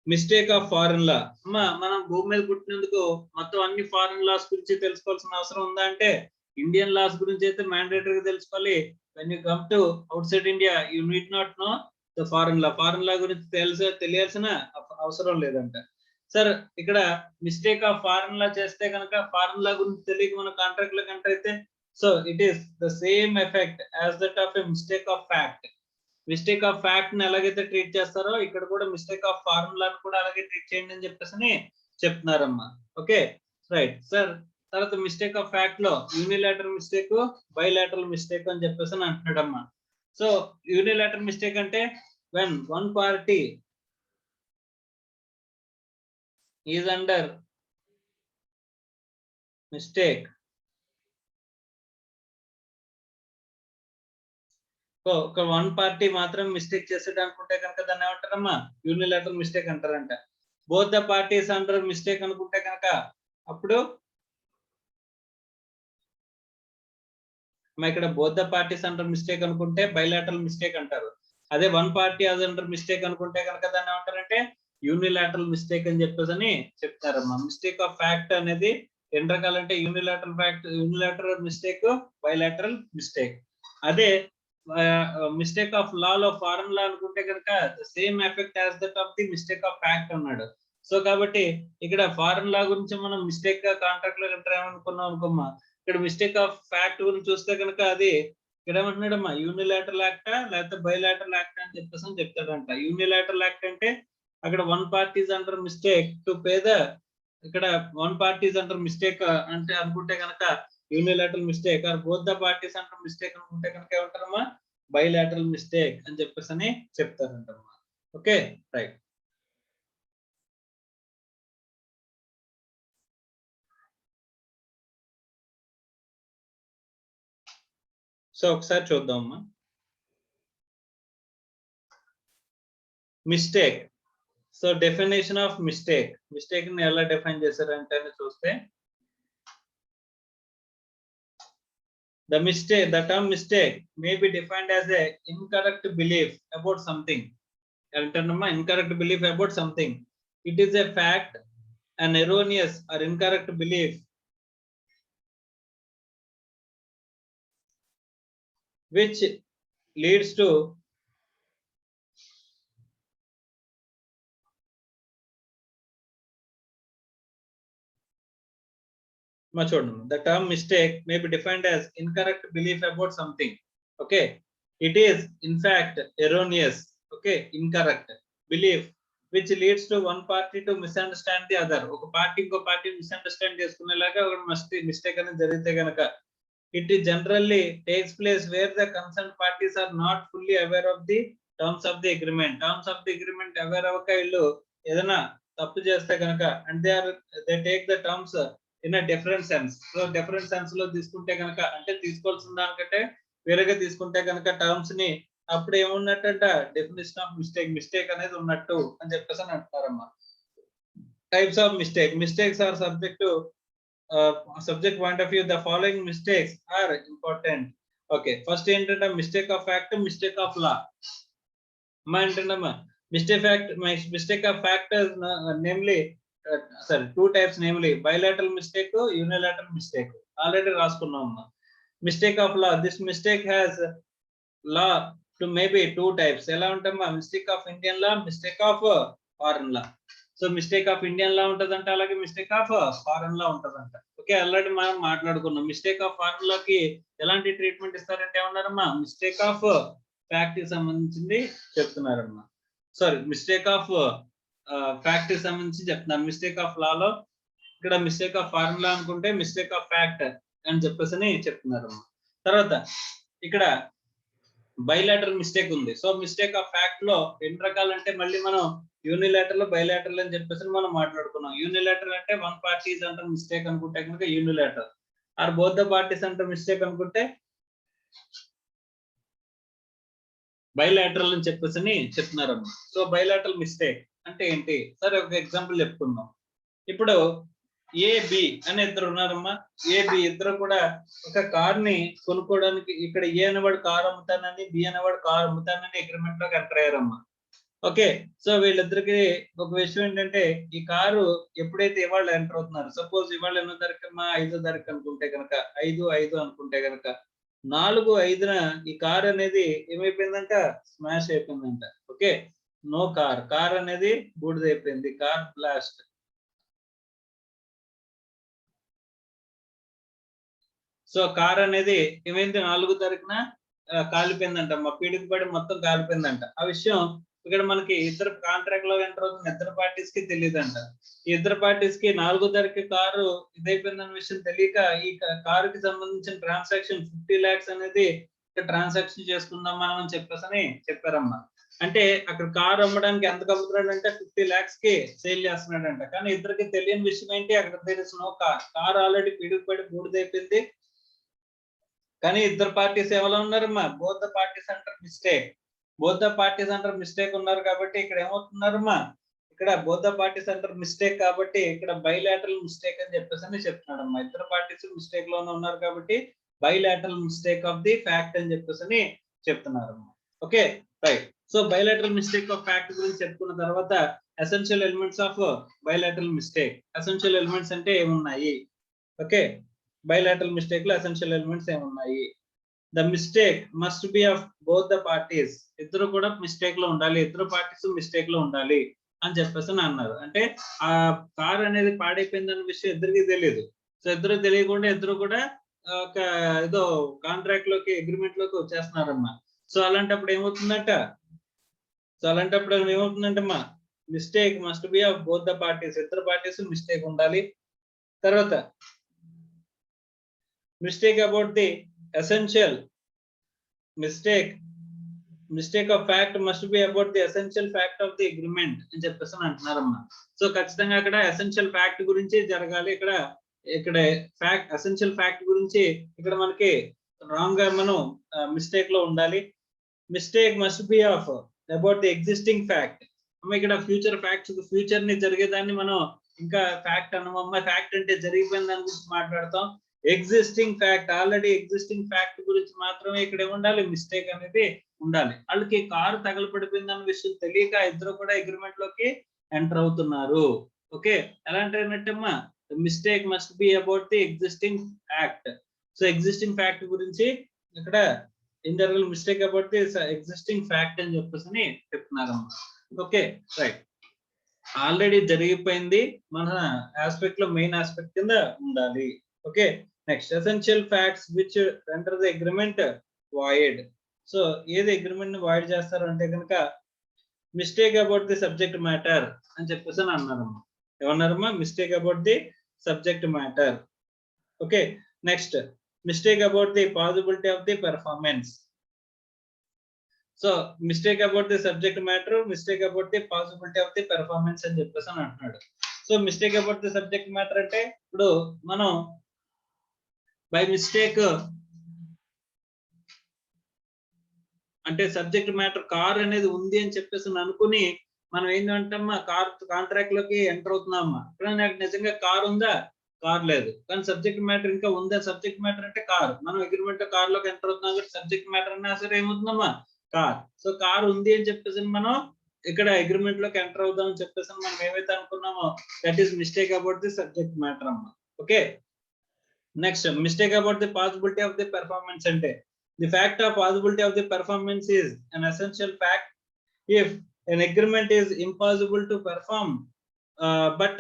మిస్టేక్ ఆఫ్ ఫారెన్ లా. అమ్మా మనం భూమి మీద పుట్టినందుకు మొత్తం అన్ని ఫారెన్ లాస్ గురించి తెలుసుకోవాల్సిన అవసరం ఉందా అంటే, ఇండియన్ లాస్ గురించి అయితే మ్యాండేటరీగా తెలుసుకోవాలి. when you come to outside India you need not know the foreign law. Foreign law గురించి తెలియాల్సిన అవసరం లేదంట. సార్ ఇక్కడ మిస్టేక్ ఆఫ్ ఫారెన్ లా చేస్తే కనుక, ఫారెన్ లా గురించి తెలియక మనం కాంట్రాక్ట్ లో ఎంటర్ అయితే, so it is the same effect as that of a mistake of fact. Mistake of fact ని ఎలాగైతే ట్రీట్ చేస్తారో ఇక్కడ కూడా మిస్టేక్ ఆఫ్ ఫార్ములాను కూడా అలాగే ట్రీట్ చేయండి అని చెప్పేసి చెప్తున్నారమ్మా. Okay right sir. తర్వాత మిస్టేక్ ఆఫ్ ఫ్యాక్ట్ లో యూనిలాటరల్ మిస్టేక్, బైలాటరల్ మిస్టేక్ అని చెప్పేసి అంటున్నాడమ్మా. సో యూనిలాటరల్ మిస్టేక్ అంటే when one party is under mistake, ఒక వన్ పార్టీ మాత్రం మిస్టేక్ చేసేది అనుకుంటే కనుక దాన్ని ఏమంటారమ్మా, యూనిలాటరల్ మిస్టేక్ అంటారంట. Both the parties under mistake అనుకుంటే కనుక అప్పుడు ఇక్కడ both the parties under mistake అనుకుంటే బైలాటరల్ మిస్టేక్ అంటారు. అదే one party as under mistake అనుకుంటే కనుక దాన్ని ఏమంటారంటే యూనిలాటరల్ మిస్టేక్ అని చెప్పేసి చెప్తారమ్మా. మిస్టేక్ ఆఫ్ ఫ్యాక్ట్ అనేది ఎన్ని రకాలంటే unilateral fact, unilateral mistake, bilateral mistake. అదే మిస్టేక్ ఆఫ్ లా లో ఫారెన్ లా అనుకుంటే కనుక same effect as that of the mistake of fact అన్నాడు. సో కాబట్టి ఇక్కడ ఫారెన్ లా గురించి మనం మిస్టేక్ గా కాంట్రాక్ట్ లో ఎంటర్ అయ్యామనుకున్నాం అనుకోమ్మా, ఇక్కడ మిస్టేక్ ఆఫ్ ఫ్యాక్ట్ గురించి చూస్తే కనుక అది ఇక్కడ ఏమంటున్నాడమ్మా, యూనిలాటరల్ యాక్టా లేకపోతే బైలాటరల్ యాక్ట్ అని చెప్పేసి చెప్తాడంట. యూనిలాటరల్ యాక్ట్ అంటే అక్కడ one party is under mistake to pay the, ఇక్కడ one party is under mistake అంటే అనుకుంటే కనుక unilateral mistake, or both the parties under mistake అనుకుంటే కనుక ఏమంటారమ్మా బైలాటరల్ మిస్టేక్ అని చెప్పేసి అని చెప్తారంటమ్మా. Okay right. సో ఒకసారి చూద్దామమ్మా. Mistake. So definition of mistake, mistake ని ఎలా డిఫైన్ చేశారంటే చూస్తే, the mistake, the term mistake may be defined as a incorrect belief about something. Incorrect belief about something. It is a fact, an erroneous or incorrect belief which leads to the term mistake may be defined as incorrect belief about something. Okay, it is in fact erroneous, okay, incorrect belief which leads to one party to misunderstand the other. oka party inko party misunderstand cheskunelaga mistake ani jarigite ganaka, it is generally takes place where the concerned parties are not fully aware of the terms of the agreement. Terms of the agreement aware avaka illu edana tappu cheste ganaka, and they take the terms in a different sense. So different sense lo తీసుకుంటే కనుక అంటే తీసుకోవాల్సిన దానికంటే వేరేగా తీసుకుంటే కనుక terms ని అప్పుడు ఏమున్నట్టంట డెఫినేషన్ ఆఫ్ మిస్టేక్ అనేది ఉన్నట్టు అని చెప్పేసి అంటున్నారమ్మా. Types of mistakes are subject point of view the following mistakes are important. Okay, first ఏంటంటే mistake of fact, mistake of law. అమ్మా ఏంటంటమ్మా mistake of fact namely two types, namely bilateral mistake, unilateral mistake. Already రాసుకున్నాం. Mistake of law, this mistake has law to maybe two types. ఎలా ఉంటమ్మా mistake of Indian law, mistake of foreign law. So mistake of Indian law ఉంటదంట, అలాగే mistake of foreign law ఉంటదంట. Okay, already మనం మాట్లాడుకున్నాం. mistake of foreign law కి ఎలాంటి treatment ఇస్తారంటే ఏమన్నారమ్మా mistake of fact కి సంబంధించింది చెప్తున్నారమ్మా. సారీ, mistake of ఫ్యాక్ట్ కి సంబంధించి చెప్తున్నారు. మిస్టేక్ ఆఫ్ లా లో ఇక్కడ మిస్టేక్ ఆఫ్ ఫార్ములా అనుకుంటే మిస్టేక్ ఆఫ్ ఫ్యాక్ట్ అని చెప్పేసి చెప్తున్నారు. తర్వాత ఇక్కడ బైలాటరల్ మిస్టేక్ ఉంది. సో మిస్టేక్ ఆఫ్ ఫ్యాక్ట్ లో ఎన్ని రకాలు అంటే మళ్ళీ మనం యూనిలాటరల్, బైలాటరల్ అని చెప్పేసి మనం మాట్లాడుకున్నాం. యూనిలాటరల్ అంటే వన్ పార్టీస్ అంటారు మిస్టేక్ అనుకుంటే కనుక unilateral, or both the parties అంటారు మిస్టేక్ అనుకుంటే బైలాటరల్ అని చెప్పేసి చెప్తున్నారు. సో బైలాటరల్ మిస్టేక్ అంటే ఏంటి? సరే ఒక ఎగ్జాంపుల్ చెప్పుకుందాం. ఇప్పుడు ఏబి అని ఇద్దరు ఉన్నారమ్మా. ఏబి ఇద్దరు కూడా ఒక కార్ ని కొనుక్కోవడానికి ఇక్కడ ఏ అనేవాడు కార్ అమ్ముతానని, బి అనేవాడు కార్ అమ్ముతానని అగ్రిమెంట్ లోకి ఎంటర్ అయ్యారమ్మా. ఓకే, సో వీళ్ళిద్దరికి ఒక విషయం ఏంటంటే ఈ కారు ఎప్పుడైతే ఇవాళ ఎంటర్ అవుతున్నారు, సపోజ్ ఇవాళ ఎన్నో తారీఖు అమ్మా 5వ తారీఖు అనుకుంటే కనుక 5/5 అనుకుంటే కనుక 4/5న ఈ కార్ అనేది ఏమైపోయిందంట స్మాష్ అయిపోయిందంట. ఓకే, నో కార్ అనేది బూడిదైపోయింది, కార్ బ్లాస్ట్. సో కార్ అనేది ఏమైంది 4వ తారీఖున కాలిపోయిందంట, మా పీడికి పడి మొత్తం కాలిపోయిందంట. ఆ విషయం ఇక్కడ మనకి ఇద్దరు కాంట్రాక్ట్ లో ఎంటర్ అవుతున్న ఇద్దరు పార్టీస్ కి తెలియదంట. ఈ ఇద్దరు పార్టీస్ కి 4వ తారీఖు కారు ఇదైపోయిందన్న విషయం తెలియక ఈ కారు కి సంబంధించిన ట్రాన్సాక్షన్ 50 lakhs అనేది ట్రాన్సాక్షన్ చేసుకుందాం మనం అని చెప్పేసి చెప్పారమ్మా. అంటే అక్కడ కారు అమ్మడానికి ఎంత అమ్ముతున్నాడంటే 50 lakhs కి సేల్ చేస్తున్నాడంట. కానీ ఇద్దరికి తెలియని విషయం ఏంటి, అక్కడ there is no car already పీడికి పడి బూడిదైపోయింది. కానీ ఇద్దరు పార్టీస్ ఎవరు ఉన్నారమ్మా బోత్ ద పార్టీస్ అంటారు మిస్టేక్ ఉన్నారు కాబట్టి ఇక్కడ ఏమవుతున్నారమ్మా ఇక్కడ బోత్ ద పార్టీస్ అంటారు మిస్టేక్ కాబట్టి ఇక్కడ బైలాటరల్ మిస్టేక్ అని చెప్పేసి చెప్తున్నాడమ్మా. ఇద్దరు పార్టీస్ మిస్టేక్ లోనే ఉన్నారు కాబట్టి bilateral mistake of the fact అని చెప్పేసి చెప్తున్నారమ్మా. Okay right. So bilateral mistake of fact గురించి చెప్పుకున్న తర్వాత essential elements of bilateral mistake. Essential elements అంటే ఏమున్నాయి? ఓకే, బైలాటరల్ మిస్టేక్ లో ఎసెన్షియల్ ఎలిమెంట్స్ ఏమున్నాయి? The mistake must be of both the parties. ఇద్దరు కూడా మిస్టేక్ లో ఉండాలి, ఇద్దరు పార్టీస్ మిస్టేక్ లో ఉండాలి అని చెప్పేసి అన్నారు. అంటే ఆ కార్ అనేది పాడైపోయిందన్న విషయం ఇద్దరికి తెలియదు. సో ఇద్దరు తెలియకుండా ఇద్దరు కూడా ఒక ఏదో కాంట్రాక్ట్ లోకి అగ్రిమెంట్ లోకి వచ్చేస్తున్నారమ్మా. సో అలాంటప్పుడు ఏమవుతుందంటమ్మా mistake must be of both the parties, ఇద్దరు పార్టీస్ మిస్టేక్ ఉండాలి. తర్వాత mistake about the essential mistake of fact must be about the essential fact of the agreement అని చెప్పేసి అంటున్నారమ్మా. సో ఖచ్చితంగా అక్కడ ఎసెన్షియల్ ఫ్యాక్ట్ గురించి జరగాలి. ఇక్కడ ఫ్యాక్ట్ ఎసెన్షియల్ ఫ్యాక్ట్ గురించి ఇక్కడ మనకి రాంగ్ గా మనం మిస్టేక్ లో ఉండాలి. Mistake must be of about the existing fact. అమ్మ ఇక్కడ ఫ్యూచర్ ఫ్యాక్ట్స్, ఫ్యూచర్ ని జరిగేదాన్ని మనం ఇంకా ఫ్యాక్ట్ అనమమ్మ. ఫ్యాక్ట్ అంటే జరిగిపోయిన దాని గురించి మాట్లాడతాం. Existing fact, already existing fact గురించి మాత్రమే ఇక్కడ ఉండాలి మిస్టేక్ అనేది ఉండాలి. వాళ్ళకి కారు తగలపడిపోయిందన్న విషయం తెలియక ఇద్దరు కూడా అగ్రిమెంట్ లోకి ఎంటర్ అవుతున్నారు. ఓకే, ఎలాంటినట్టమ్మా mistake must be about the existing fact. So existing fact గురించి ఇక్కడ ఏం జరగాలి, mistake about the existing fact అని చెప్పేసి చెప్తున్నారమ్మా. ఓకే రైట్, ఆల్రెడీ జరిగిపోయింది మన ఆస్పెక్ట్ లో మెయిన్ ఆస్పెక్ట్ కింద ఉండాలి. Okay next essential facts which render the agreement void. So ఏది అగ్రిమెంట్ ని వాయిడ్ చేస్తారు అంటే కనుక mistake about the subject matter అని చెప్పేసి అన్నారమ్మా. ఏమన్నారమ్మా, mistake about the subject matter. Okay next mistake about the possibility of the performance. So mistake about the subject matter, mistake about the possibility of the performance అని చెప్పేసి అంటున్నాడు. So mistake about the subject matter అంటే ఇప్పుడు మనం by mistake అంటే subject matter car అనేది ఉంది అని చెప్పేసి అనుకుని మనం ఏంటంటమ్మా కార్ కాంట్రాక్ట్ లోకి ఎంటర్ అవుతున్నామా. ఇక్కడ నాకు నిజంగా కార్ ఉందా, కార్ లేదు, కానీ సబ్జెక్ట్ మ్యాటర్ ఇంకా ఉందా. సబ్జెక్ట్ మ్యాటర్ అంటే కార్, మనం అగ్రిమెంట్ కార్ లోకి ఎంటర్ అవుతున్నాం కాబట్టి సబ్జెక్ట్ మ్యాటర్ అన్నా సరే ఏమవుతుందమ్మా కార్. సో కార్ ఉంది అని చెప్పేసి మనం ఇక్కడ అగ్రిమెంట్ లోకి ఎంటర్ అవుదాం అని చెప్పేసి మనం ఏమైతే అనుకున్నామో that is mistake about the subject matter అమ్మా. Okay next mistake about the possibility of the performance అంటే the fact of possibility of the performance is an essential fact. If an agreement is impossible to perform but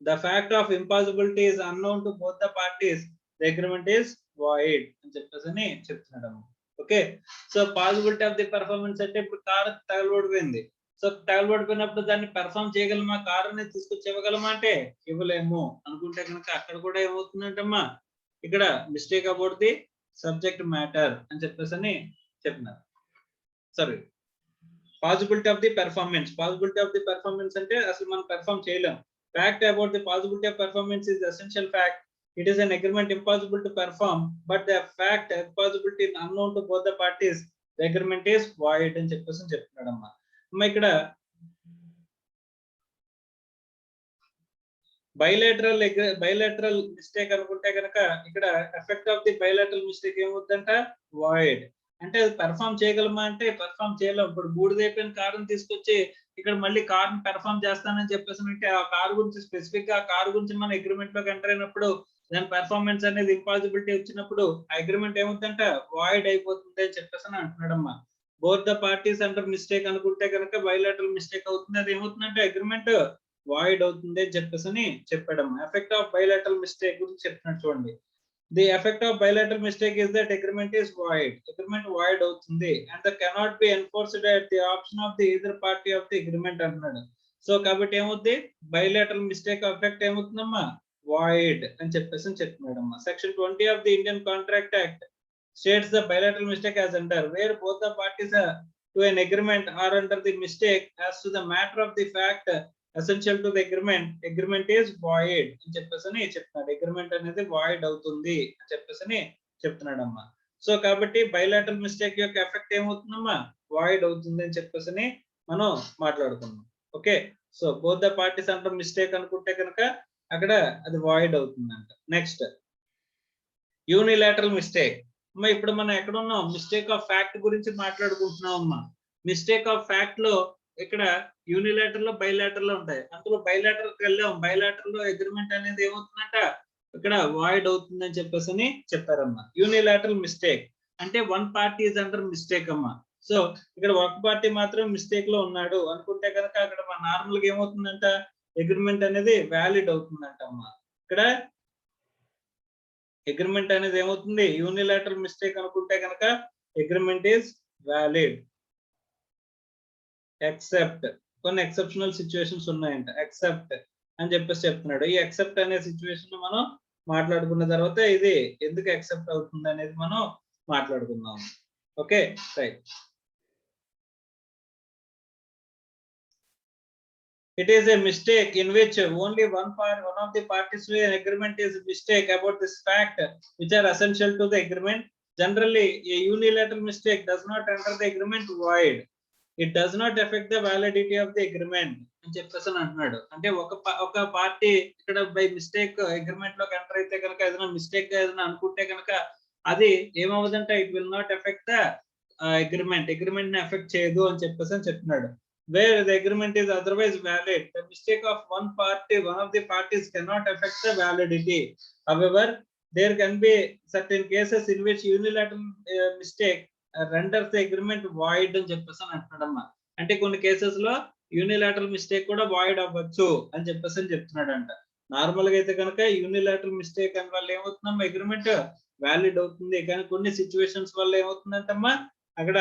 the fact of impossibility is unknown to both the parties, the agreement is void అని చెప్పేసి చెప్తున్నాడు. Okay so possibility of the performance అంటే ఇప్పుడు car తగలబడిపోయింది. So తగలబడిపోయినప్పుడు దాన్ని perform చేయగలమా, car అనేది తీసుకొచ్చి ఇవ్వగలమా అంటే ఇవ్వలేము అనుకుంటే కనుక అక్కడ కూడా ఏమవుతుందంటమ్మా ఇక్కడ mistake about the subject matter అని చెప్పేసి చెప్పినారు. సరే possibility of the performance, possibility of the performance అంటే అసలు మనం పెర్ఫార్మ్ చేయలేం. Fact about the possibility of performance is essential fact. It is an agreement impossible to perform but the fact impossibility is unknown to both the parties, the agreement is void అని చెప్పేసి చెప్తున్నాడమ్మా. అమ్మ ఇక్కడ bilateral mistake అనుకుంటే కనుక ఇక్కడ effect of the bilateral mistake ఏమవుతుందంట void. అంటే అది పెర్ఫార్మ్ చేయగలమా అంటే పెర్ఫార్మ్ చేయలేం. ఇప్పుడు బూడిదైపోయిన కారుని తీసుకొచ్చి ఇక్కడ మళ్ళీ కార్ ని పెర్ఫార్మ్ చేస్తానని చెప్పేసి అంటే ఆ కార్ గురించి స్పెసిఫిక్ గా ఆ కార్ గురించి మన అగ్రిమెంట్ లోకి ఎంటర్ అయినప్పుడు దాని పెర్ఫార్మెన్స్ అనేది ఇంపాసిబిలిటీ వచ్చినప్పుడు ఆ అగ్రిమెంట్ ఏమవుతుందంట వాయిడ్ అయిపోతుంది అని చెప్పేసి అంటున్నాడమ్మా. Both the parties under mistake అనుకుంటే కనుక బైలాటరల్ మిస్టేక్ అవుతుంది. అది ఏమవుతుందంటే అగ్రిమెంట్ వాయిడ్ అవుతుంది అని చెప్పేసి చెప్పాడమ్మా. ఎఫెక్ట్ ఆఫ్ బైలాటరల్ మిస్టేక్ గురించి చెప్తున్నాడు చూడండి. The effect of bilateral mistake is that agreement is void. Agreement void అవుతుంది and that cannot be enforced at the option of the either party of the agreement అంటున్నాడు. So కాబట్టి ఏమవుతుంది bilateral mistake effect ఏమవుతుందమ్మా void అని చెప్పేసి చెప్తున్నాడమ్మా. Section 20 of the Indian contract act states the bilateral mistake as under where both the parties to an agreement are under the mistake as to the matter of the fact essential to the agreement is void అని చెప్పేసి చెప్తున్నాడు. Agreement అనేది void అవుతుంది అని చెప్పేసి చెప్తున్నాడమ్మా. So కాబట్టి bilateral mistake యొక్క effect ఏమవుతుందమ్మా వాయిడ్ అవుతుంది అని చెప్పేసి మనం మాట్లాడుకున్నాం. Okay so both the parties under mistake అనుకుంటే కనుక అక్కడ అది వాయిడ్ అవుతుందంట. Next unilateral mistake. అమ్మా ఇప్పుడు మనం ఎక్కడ ఉన్నాం మిస్టేక్ ఆఫ్ ఫ్యాక్ట్ గురించి మాట్లాడుకుంటున్నాం అమ్మా. మిస్టేక్ ఆఫ్ ఫ్యాక్ట్ లో ఇక్కడ యూనిలాటరల్ లో బైలాటరల్ లో ఉంటాయి. అందులో బైలాటరల్ కి వెళ్ళాం. బైలాటరల్ లో అగ్రిమెంట్ అనేది ఏమవుతుందంట ఇక్కడ వాయిడ్ అవుతుంది అని చెప్పేసి చెప్పారమ్మా. యూనిలాటరల్ మిస్టేక్ అంటే one party is under mistake అమ్మా. సో ఇక్కడ ఒక పార్టీ మాత్రం మిస్టేక్ లో ఉన్నాడు అనుకుంటే కనుక అక్కడ నార్మల్ గా ఏమవుతుందంట అగ్రిమెంట్ అనేది వ్యాలిడ్ అవుతుందంట అమ్మా. ఇక్కడ అగ్రిమెంట్ అనేది ఏమవుతుంది యూనిలాటరల్ మిస్టేక్ అనుకుంటే కనుక అగ్రిమెంట్ ఈస్ వ్యాలిడ్ ఎక్సెప్ట్ కొన్ని ఎక్సెప్షనల్ సిచ్యువేషన్స్ ఉన్నాయంట, ఎక్సెప్ట్ అని చెప్పేసి చెప్తున్నాడు. ఈ ఎక్సెప్ట్ అనే సిచ్యువేషన్ మనం మాట్లాడుకున్న తర్వాత ఇది ఎందుకు ఎక్సెప్ట్ అవుతుంది అనేది మనం మాట్లాడుకుందాం. Okay, right. It is a mistake in which only one of the parties to an agreement is a mistake about this fact which are essential to the agreement. Generally, a unilateral mistake does not enter the agreement void. It does not affect the validity of the agreement అని చెప్పేసి అంటున్నాడు. అంటే ఒక party ఇక్కడ by mistake agreement లోకి enter అయితే కనుక ఏదైనా మిస్టేక్ ఏదైనా అనుకుంటే కనుక అది ఏమవుతుందంటే it will not effect the agreement ని ఎఫెక్ట్ చేయదు అని చెప్పేసి చెప్తున్నాడు. Where the agreement is otherwise valid, the mistake of one of the parties cannot affect the validity. However, there can be certain cases in which unilateral mistake renders the agreement void అని చెప్పేసి అంటున్నాడమ్మా. అంటే కొన్ని cases లో unilateral mistake కూడా void అవ్వచ్చు అని చెప్పేసి చెప్తున్నాడంట. Normal గా అయితే కనుక యూనిలాటరల్ మిస్టేక్ అని వల్ల ఏమవుతుందమ్మా, అగ్రిమెంట్ వ్యాలిడ్ అవుతుంది. కానీ కొన్ని సిచ్యువేషన్స్ వల్ల ఏమవుతుందంటమ్మా, అక్కడ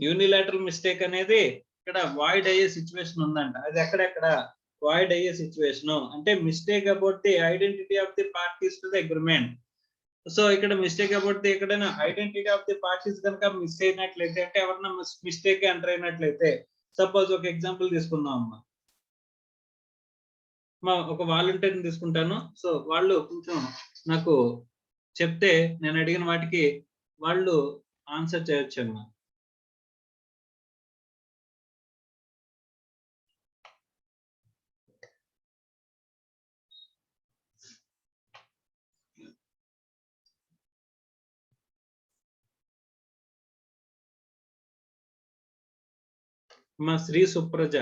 యూనిలాటరల్ మిస్టేక్ అనేది ఇక్కడ వాయిడ్ అయ్యే సిచ్యువేషన్ ఉందంట. అది ఎక్కడెక్కడ వాయిడ్ అయ్యే సిచ్యువేషన్ అంటే mistake about the identity of the parties to the agreement. So ఇక్కడ మిస్టేక్ అబౌట్ ది ఎక్కడైనా ఐడెంటిటీ ఆఫ్ ది పార్టీస్ కనుక మిస్ అయినట్లయితే, అంటే ఎవరన్నా మిస్టేక్ ఎంటర్ అయినట్లయితే, సపోజ్ ఒక ఎగ్జాంపుల్ తీసుకుందాం అమ్మా, ఒక వాలంటీర్ని తీసుకుంటాను. సో వాళ్ళు కొంచెం నాకు చెప్తే నేను అడిగిన వాటికి వాళ్ళు ఆన్సర్ చేయొచ్చు అమ్మా. మా శ్రీ సుప్రజ,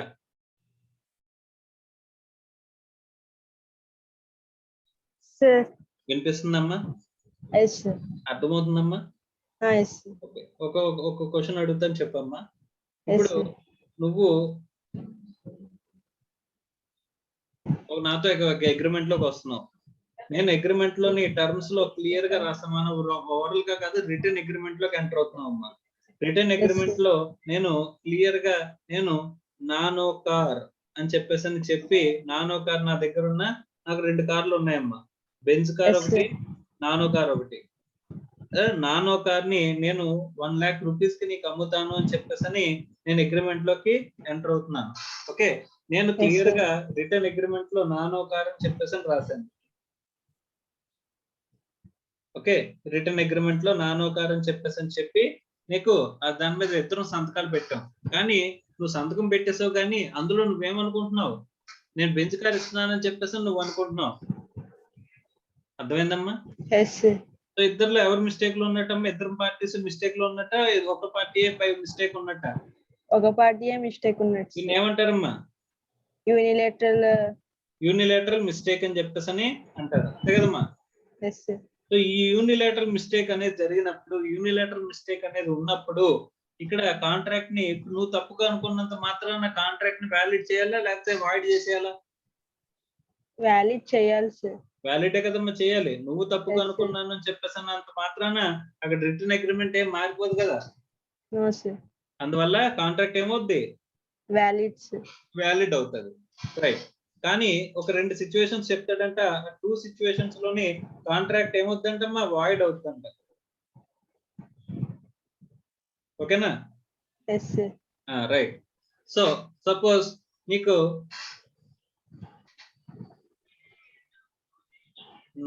వినిపిస్తుందమ్మా? అర్థమవుతుందమ్మా? ఒక క్వశ్చన్ అడుగుతాను చెప్పమ్మా. ఇప్పుడు నువ్వు నాతో అగ్రిమెంట్ లోకి వస్తున్నావు. నేను అగ్రిమెంట్ లోని టర్మ్స్ లో క్లియర్ గా రాసాను, ఓవరాల్ గా కాదు, రిటర్న్ అగ్రిమెంట్ లోకి ఎంటర్ అవుతున్నావు అమ్మా. రిటర్న్ అగ్రిమెంట్ లో నేను క్లియర్ గా నేను నానో కార్ అని చెప్పి నానో కార్ నా దగ్గర ఉన్న, నాకు 2 కార్లు ఉన్నాయమ్మా, బెంజ్ కార్ ఒకటి, నానో కార్ ఒకటి. నానో కార్ ని నేను 1 lakh rupees కి నీకు అమ్ముతాను అని చెప్పేసి నేను అగ్రిమెంట్ లోకి ఎంటర్ అవుతున్నాను. ఓకే, నేను క్లియర్ గా రిటర్న్ అగ్రిమెంట్ లో నానో కార్ అని చెప్పేసి రాశాను. ఓకే, రిటర్న్ అగ్రిమెంట్ లో నానో కార్ అని చెప్పి నీకు దాని మీద ఇద్దరం సంతకాలు పెట్టాం. కానీ నువ్వు సంతకం పెట్టేసావు, కానీ అందులో నువ్వేమనుకుంటున్నావు, నేను బెంచ్ కార్ ఇస్తున్నానని చెప్పేసి నువ్వు అనుకుంటున్నావు. అర్థమైందమ్మా? సో ఇద్దరులో ఎవరు మిస్టేక్ లో ఉన్నట్టమ్మా? ఇద్దరు పార్టీస్ మిస్టేక్ లో ఉన్నట్ట, ఒక పార్టీ పై మిస్టేక్ ఉన్నట్ట? ఒక పార్టీ మిస్టేక్ ఉన్నట్టు. ఏమంటారమ్మా? యూనిలేటరల్ మిస్టేక్ అని చెప్పేసి అంటారు, అంతే కదమ్మా? సో ఈ యూనిలేటరల్ మిస్టేక్ అనేది జరిగినప్పుడు, యూనిలేటరల్ మిస్టేక్ అనేది ఉన్నప్పుడు ఇక్కడ కాంట్రాక్ట్ ని నువ్వు తప్పుగా అనుకున్నంత మాత్రాన కాంట్రాక్ట్ ని వ్యాలిడ్ చేయాలా లేకపోతే వాయిడ్ చేసేయాలా? వ్యాలిడ్ చేయాలి సార్. వ్యాలిడే కదమ్మా చేయాలి. నువ్వు తప్పుగా అనుకున్నాను అని చెప్పేసినంత మాత్రాన అక్కడ రిటర్న్ అగ్రిమెంట్ ఏం మారిపోదు కదా. అందువల్ల కాంట్రాక్ట్ ఏమవుద్ది, వ్యాలిడ్ అవుతుంది. రైట్. కానీ ఒక 2 సిచ్యువేషన్స్ చెప్తాడంట. 2 సిచ్యువేషన్స్ లోని కాంట్రాక్ట్ ఏమవుతుందంటమ్మా, వాయిడ్ అవుతుందంట. ఓకేనా? రైట్. సో సపోజ్ నీకు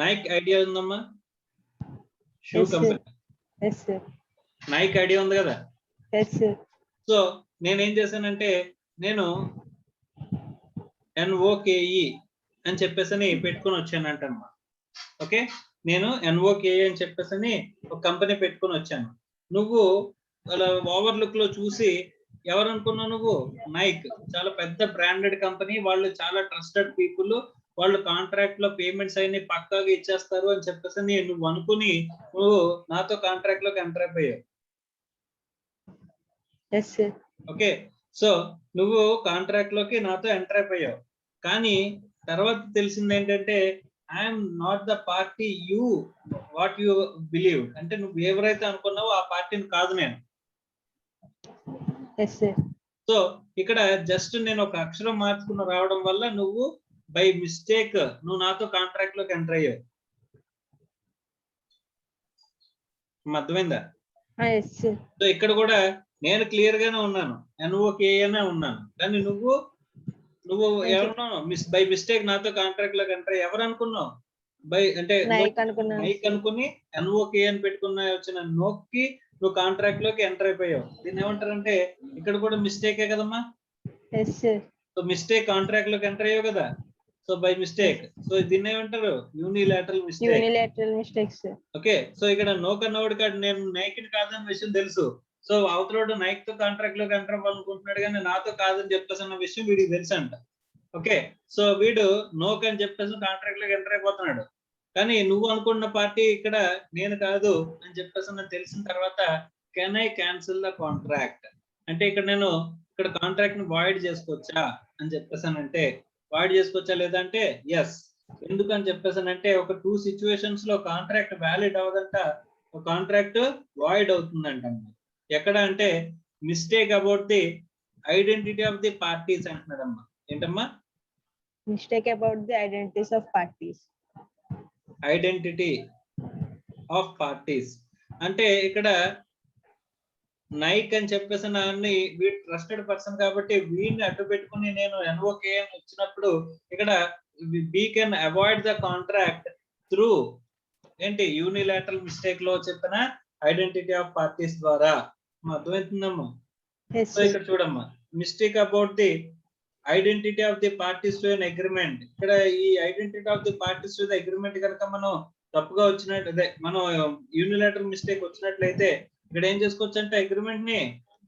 నైక్ ఐడియా ఉందమ్మా, షూ కంపెనీ. నైక్ ఐడియా ఉంది కదా. సో నేనేం చేశానంటే నేను NOKE అని చెప్పేసి పెట్టుకొని వచ్చానంటమ్మా. ఓకే, నేను NOKE అని చెప్పేసి ఒక కంపెనీ పెట్టుకొని వచ్చాను. నువ్వు అలా ఓవర్లుక్ లో చూసి ఎవరు అనుకున్నావు నువ్వు? నైక్ చాలా పెద్ద బ్రాండెడ్ కంపెనీ, వాళ్ళు చాలా ట్రస్టెడ్ పీపుల్, వాళ్ళు కాంట్రాక్ట్ లో పేమెంట్స్ అన్ని పక్కాగా ఇచ్చేస్తారు అని చెప్పేసి నువ్వు అనుకుని నువ్వు నాతో కాంట్రాక్ట్ లోకి ఎంటర్ అయిపోయావు. ఓకే, సో నువ్వు కాంట్రాక్ట్ లోకి నాతో ఎంటర్ అయిపోయావు. కానీ తర్వాత తెలిసింది ఏంటంటే I'm not the party you what you believe. అంటే నువ్వు ఎవరైతే అనుకున్నావో ఆ పార్టీని కాదు నేను. సో ఇక్కడ జస్ట్ నేను ఒక అక్షరం మార్చుకుని రావడం వల్ల నువ్వు బై మిస్టేక్ నువ్వు నాతో కాంట్రాక్ట్ లోకి ఎంటర్ అయ్యావు. అర్థమైందా? సో ఇక్కడ కూడా నేను క్లియర్ గానే ఉన్నాను, NOK అనే ఉన్నాను, కానీ నువ్వు ఎవరున్నావు బై మిస్టేక్ నాతో కాంట్రాక్ట్ లోకి ఎంటర్ అయ్యి ఎవరు అనుకున్నావు? బై అంటే నైక్ అనుకుని NOK అని పెట్టుకున్న వచ్చిన నోక్కి నువ్వు కాంట్రాక్ట్ లోకి ఎంటర్ అయిపోయావు. దీన్ని ఏమంటారంటే ఇక్కడ కూడా మిస్టేకే కదమ్మా. సో మిస్టేక్ కాంట్రాక్ట్ లోకి ఎంటర్ అయ్యావు కదా, సో బై మిస్టేక్. సో దీన్ని ఏమంటారు? Unilateral mistake. ఓకే, సో ఇక్కడ నోక్ అన్నవాడు కాదు, నేను నైక్ కాదని విషయం తెలుసు. సో అవతలోడు నైక్ తో కాంట్రాక్ట్ లోకి ఎంటర్ అవ్వాలనుకుంటున్నాడు కానీ నాతో కాదని చెప్పేసి అన్న విషయం వీడికి తెలుసు అంట. ఓకే, సో వీడు నోక్ అని చెప్పేసి కాంట్రాక్ట్ లోకి ఎంటర్ అయిపోతున్నాడు, కానీ నువ్వు అనుకున్న పార్టీ ఇక్కడ నేను కాదు అని చెప్పేసి నాకు తెలిసిన తర్వాత can I cancel the contract అంటే ఇక్కడ నేను ఇక్కడ కాంట్రాక్ట్ ని వాయిడ్ చేసుకోవచ్చా అని చెప్పేసానంటే వాయిడ్ చేసుకోవచ్చా లేదంటే ఎస్. ఎందుకని చెప్పేసానంటే ఒక 2 సిచ్యువేషన్స్ లో కాంట్రాక్ట్ వ్యాలిడ్ అవ్వదంట, ఒక కాంట్రాక్ట్ వాయిడ్ అవుతుందంట. ఎక్కడ అంటే mistake about the identity of the parties అంటున్నాడమ్మా. ఏంటమ్మా? Mistake about the identities of parties. Identity of parties అంటే ఇక్కడ నైక్ అని చెప్పేసి నాన్ని వీడు ట్రస్టెడ్ పర్సన్ కాబట్టి వీడిని అడ్డు పెట్టుకుని నేను NOK అని వచ్చినప్పుడు ఇక్కడ we can avoid the contract through ఏంటి యూనిలాటరల్ మిస్టేక్ లో చెప్పిన ఐడెంటిటీ ఆఫ్ పార్టీస్ ద్వారా. అర్థమవుతుందమ్మా? సో ఇక్కడ చూడమ్మా, mistake about the identity of the parties to N agreement. ఇక్కడ ఈ identity of the parties to the agreement కనుక మనం తప్పుగా వచ్చినట్టు అదే మనం యూనిలాటరల్ మిస్టేక్ వచ్చినట్లయితే ఇక్కడ ఏం చేసుకోవచ్చు అంటే అగ్రిమెంట్ ని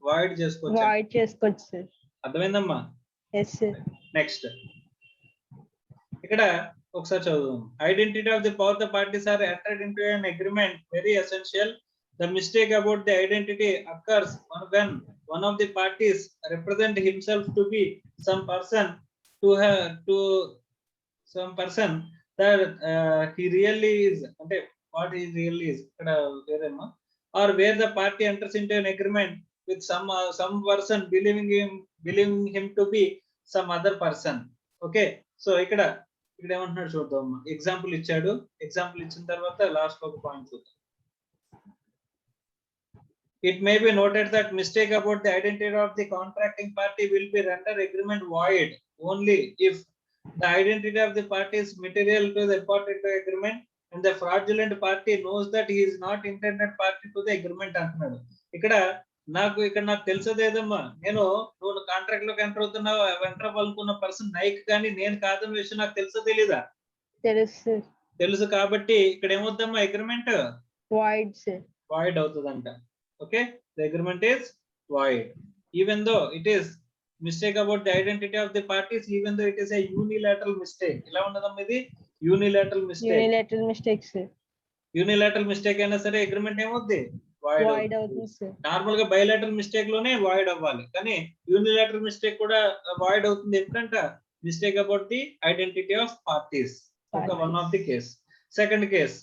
వాయిడ్ చేసుకోవచ్చు. అర్థమైందమ్మా? నెక్స్ట్ ఇక్కడ ఒకసారి చదువుదాం. Identity of the power the parties are entered into an agreement very essential. The mistake about the identity occurs when one of the parties represent himself to be some person that he really is. అంటే what he really is ఇక్కడ వేరేమా, or where the party enters into an agreement with some person believing him to be some other person. Okay, so ఇక్కడ ఏమంటున్నాడు చూద్దాం. Example ఇచ్చాడు, example ఇచ్చిన తర్వాత last ఒక point చూద్దాం. It may be noted that mistake about the identity of the contracting party will be rendered agreement void only if the identity of the party is material to the important agreement and the fraudulent party knows that he is not intended party to the agreement అంటున్నాడు. ఇక్కడ నాకు తెలిసేదేదమ్మా, నువ్వు contract లోకి enter అవ్వాలనుకున్న person Nike కానీ నేను కాదన్న విషయం నాకు తెలుసో తెలీదా? తెలుసు కాబట్టి ఇక్కడ ఏమవుద్దమ్మా, అగ్రిమెంట్ వాయిడ్ అవుతుందంట. Okay, the agreement is void even though it is mistake about the identity of the parties, even though it is a unilateral mistake. ఇలా ఉండదమ్మా, ఇది యూనిలాటరల్ మిస్టేక్ అయినా సరే అగ్రిమెంట్ ఏమవుద్ది, వాయిడ్ అవుతుంది. నార్మల్ గా బైలాటరల్ మిస్టేక్ లోనే void అవ్వాలి, కానీ యూనిలాటరల్ మిస్టేక్ కూడా వాయిడ్ అవుతుంది. ఎప్పుడంట mistake about the identity of parties. ఒక one of the case. Second case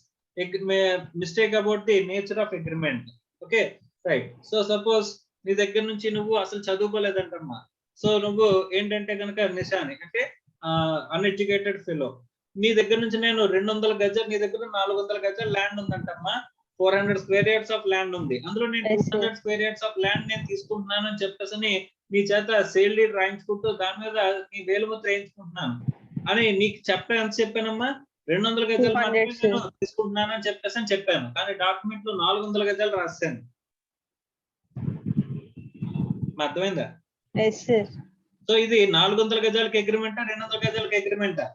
mistake about the nature of agreement. Okay right. So suppose నీ దగ్గర నుంచి నువ్వు అసలు చదువుకోలేదంటమ్మా. సో నువ్వు ఏంటంటే కనుక నిశాని అంటే అన్ఎడ్యుకేటెడ్ ఫెలో. నీ దగ్గర నుంచి నేను 200 గజాలు, నీ దగ్గర 400 గజాలు ల్యాండ్ ఉందంటమ్మా. 400 స్క్వేర్ యార్డ్స్ ఆఫ్ ల్యాండ్ ఉంది. అందులో నేను 200 స్క్వేర్ యార్డ్స్ ఆఫ్ ల్యాండ్ నేను తీసుకుంటున్నాను అని చెప్పేసి నీ చేత సేల్ డీడ్ రాయించుకుంటూ దాని మీద నీ వేలుముద్ర వేయించుకుంటున్నాను అని నీకు ఎంత చెప్పానమ్మా, 200 గజాలు మాత్రమే నేను తీసుకుంటున్నాను అని చెప్పాను, కానీ డాక్యుమెంట్ లో 400 గజాలు రాశాను. అర్థమైందా? సో ఇది 400 గజాలకి అగ్రిమెంటా 200 గజాలకి అగ్రిమెంటా?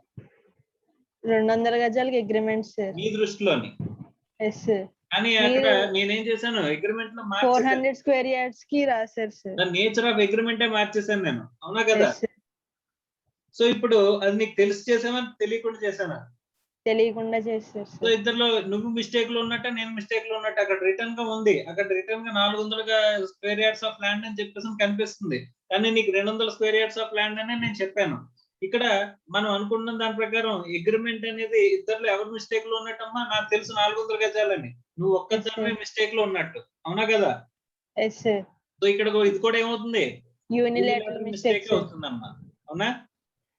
200 గజాలకి అగ్రిమెంట్ సార్ మీ దృష్టిలోని. కానీ అక్కడ నేనేం చేశాను, అగ్రిమెంట్ లో 400 స్క్వేర్ యార్డ్స్ కి రాశారు సార్. నేచర్ ఆఫ్ అగ్రిమెంటే మార్చేసాను నేను, అవునా కదా? సో ఇప్పుడు అది నీకు తెలిసి చేసామని తెలియకుండా చేశానా? తెలియకుండా చేశారు. సో ఇద్దరులో నువ్వు మిస్టేక్ లో ఉన్నట్ట, నేను మిస్టేక్ లో ఉన్నట్టు అక్కడ రిటర్న్ గా ఉంది. అక్కడ రిటర్న్ గా 400 స్క్వేర్ యార్డ్స్ ఆఫ్ ల్యాండ్ అని చెప్పేసి కనిపిస్తుంది, కానీ నీకు 200 స్క్వేర్ యార్డ్స్ ఆఫ్ ల్యాండ్ అనే నేను చెప్పాను. ఇక్కడ మనం అనుకున్న దాని ప్రకారం అగ్రిమెంట్ అనేది ఇద్దరులో ఎవరు మిస్టేక్ లో ఉన్నట్టమ్మా, నాకు తెలుసు 400 గజాలని, నువ్వు ఒక్కదానివే మిస్టేక్ లో ఉన్నట్టు, అవునా కదా? సో ఇక్కడ ఇది కూడా ఏమవుతుంది, Unilateral మిస్టేక్ mistake, sir. అవుతుందమ్మా, అవునా?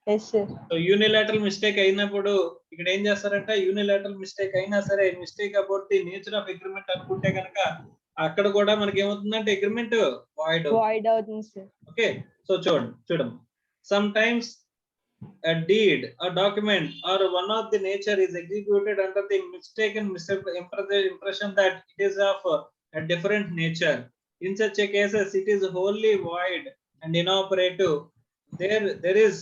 Yes, sir. So unilateral mistake అయినప్పుడు ఇక్కడ ఏం చేస్తారంటే యూనిలాటరల్ మిస్టేక్ అయినా సరే mistake about the nature of agreement అనుకుంటే కనుక అక్కడ కూడా మనకి ఏమవుతుందంటే అగ్రిమెంట్ వాయిడ్ Void అవుతుంది, sir. ఓకే. సో చూడమ్మా, some times a deed, a document, or one of the nature is executed under the mistaken impression that it is of a different nature. In such a cases, it is wholly void and inoperative. There is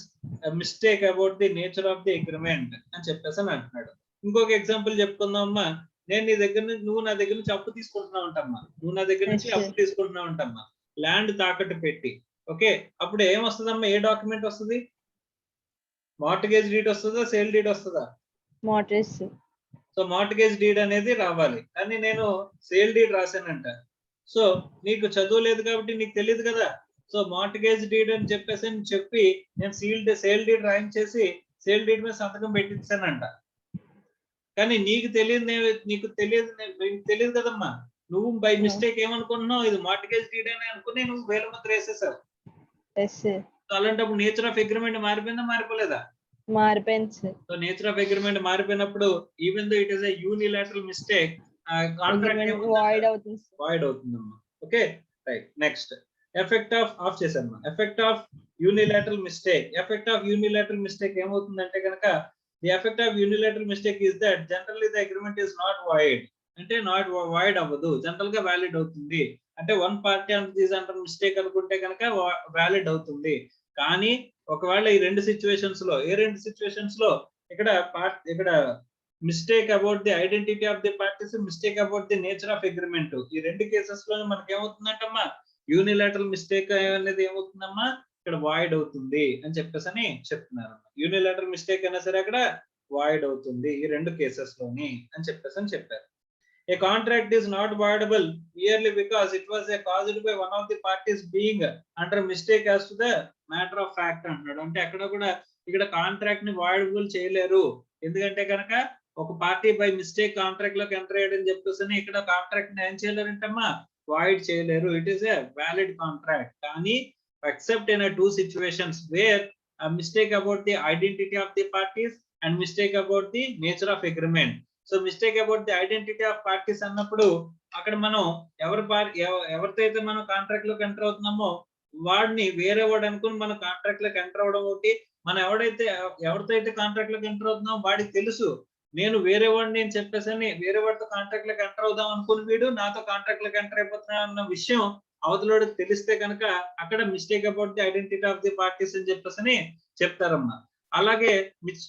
a mistake about the nature of the agreement అని చెప్పేసి అంటున్నాడు. ఇంకొక example చెప్పుకుందామమ్మా. నేను నీ దగ్గర నుంచి నువ్వు నా దగ్గర నుంచి అప్పు తీసుకుంటున్నావు ఉంటామ్మా, నువ్వు నా దగ్గర నుంచి అప్పు తీసుకుంటున్నావు ఉంటామ్మా, ల్యాండ్ తాకట్టు పెట్టి. ఓకే, అప్పుడు ఏం వస్తుందమ్మా, ఏ డాక్యుమెంట్ వస్తుంది? మార్ట్గేజ్ డీడ్ వస్తుందా, సేల్ డీడ్ వస్తుందా? Mortgage, sir. So mortgage deed అనేది రావాలి, కానీ నేను సేల్ డీడ్ రాశానంట. సో నీకు చదువు లేదు కాబట్టి నీకు తెలియదు కదా. సో మార్ట్గేజ్ డీడ్ అని చెప్పి నేను సేల్ డీడ్ రాయించేసి సేల్ డీడ్ మీద సంతకం పెట్టించానంట. కానీ నీకు తెలియదు కదమ్మా. నువ్వు బై మిస్టేక్ ఏమనుకుంటున్నావు, ఇది మార్ట్గేజ్ డీడ్ అని అనుకుని నువ్వు వేల ముద్ర వేసేసావు. Yes, sir. అలాంటప్పుడు నేచర్ ఆఫ్ అగ్రిమెంట్ మారిపోయిందా, మారిపోలేదా? మారిపోయింది, sir. సో నేచర్ ఆఫ్ అగ్రిమెంట్ మారిపోయినప్పుడు even though it is a unilateral mistake, contract void అవుతుంది, sir. వాయిడ్ అవుతుందమ్మా. Okay, right. Next effect of చేసామ్మా. Effect of unilateral mistake. Effect of unilateral mistake ఏమవుతుందంటే కనుక the effect of unilateral mistake is that generally the agreement is not void. అంటే not void అవ్వదు, general గా valid అవుతుంది. అంటే one party అంటారు mistake అనుకుంటే కనుక వ్యాలిడ్ అవుతుంది. కానీ ఒకవేళ ఈ రెండు సిచ్యువేషన్స్ లో, ఏ రెండు సిచ్యువేషన్స్ లో, ఇక్కడ mistake about the identity of the parties, mistake about the nature of agreement, ఈ రెండు కేసెస్ లో మనకి ఏమవుతుందంటమ్మా, యూనిలాటరల్ మిస్టేక్ అనేది ఏమవుతుందమ్మా, ఇక్కడ వాయిడ్ అవుతుంది అని చెప్పేసి చెప్తున్నారు. యూనిలాటరల్ మిస్టేక్ అయినా సరే అక్కడ వాయిడ్ అవుతుంది ఈ రెండు కేసెస్ లోని అని చెప్పేసి చెప్పారు. A contract is not voidable merely because it was caused by one of the parties being under mistake as to the matter of fact అంటున్నాడు. అంటే అక్కడ కూడా ఇక్కడ కాంట్రాక్ట్ ని వాయిడబుల్ చేయలేరు, ఎందుకంటే కనుక ఒక పార్టీ బై మిస్టేక్ కాంట్రాక్ట్ లోకి ఎంటర్ అయ్యాడని చెప్పేసి ఇక్కడ కాంట్రాక్ట్ ని ఏం చేయలేరంటమ్మా, వాయిడ్ చేయలేరు. It is a valid contract. కానీ except in two situations where mistake about the identity of the parties and mistake about the nature of agreement. So mistake about the identity of parties అన్నప్పుడు అక్కడ మనం ఎవరితో అయితే మనం contract లోకి enter అవుతున్నామో వాడిని వేరే వాడు అనుకుని మనం కాంట్రాక్ట్ లోకి ఎంటర్ అవడం ఒకటి. మనం ఎవరితో అయితే కాంట్రాక్ట్ లోకి ఎంటర్ అవుతున్నామో వాడికి తెలుసు నేను వేరే వాడిని అని చెప్పేసి వేరే వాడితో కాంట్రాక్ట్ లోకి ఎంటర్ అవుదాం అనుకుని వీడు నాతో కాంట్రాక్ట్ లోకి ఎంటర్ అయిపోతున్నా అన్న విషయం అవతలోడికి తెలిస్తే కనుక అక్కడ mistake about the identity of the parties అని చెప్పేసి చెప్తారమ్మా. అలాగే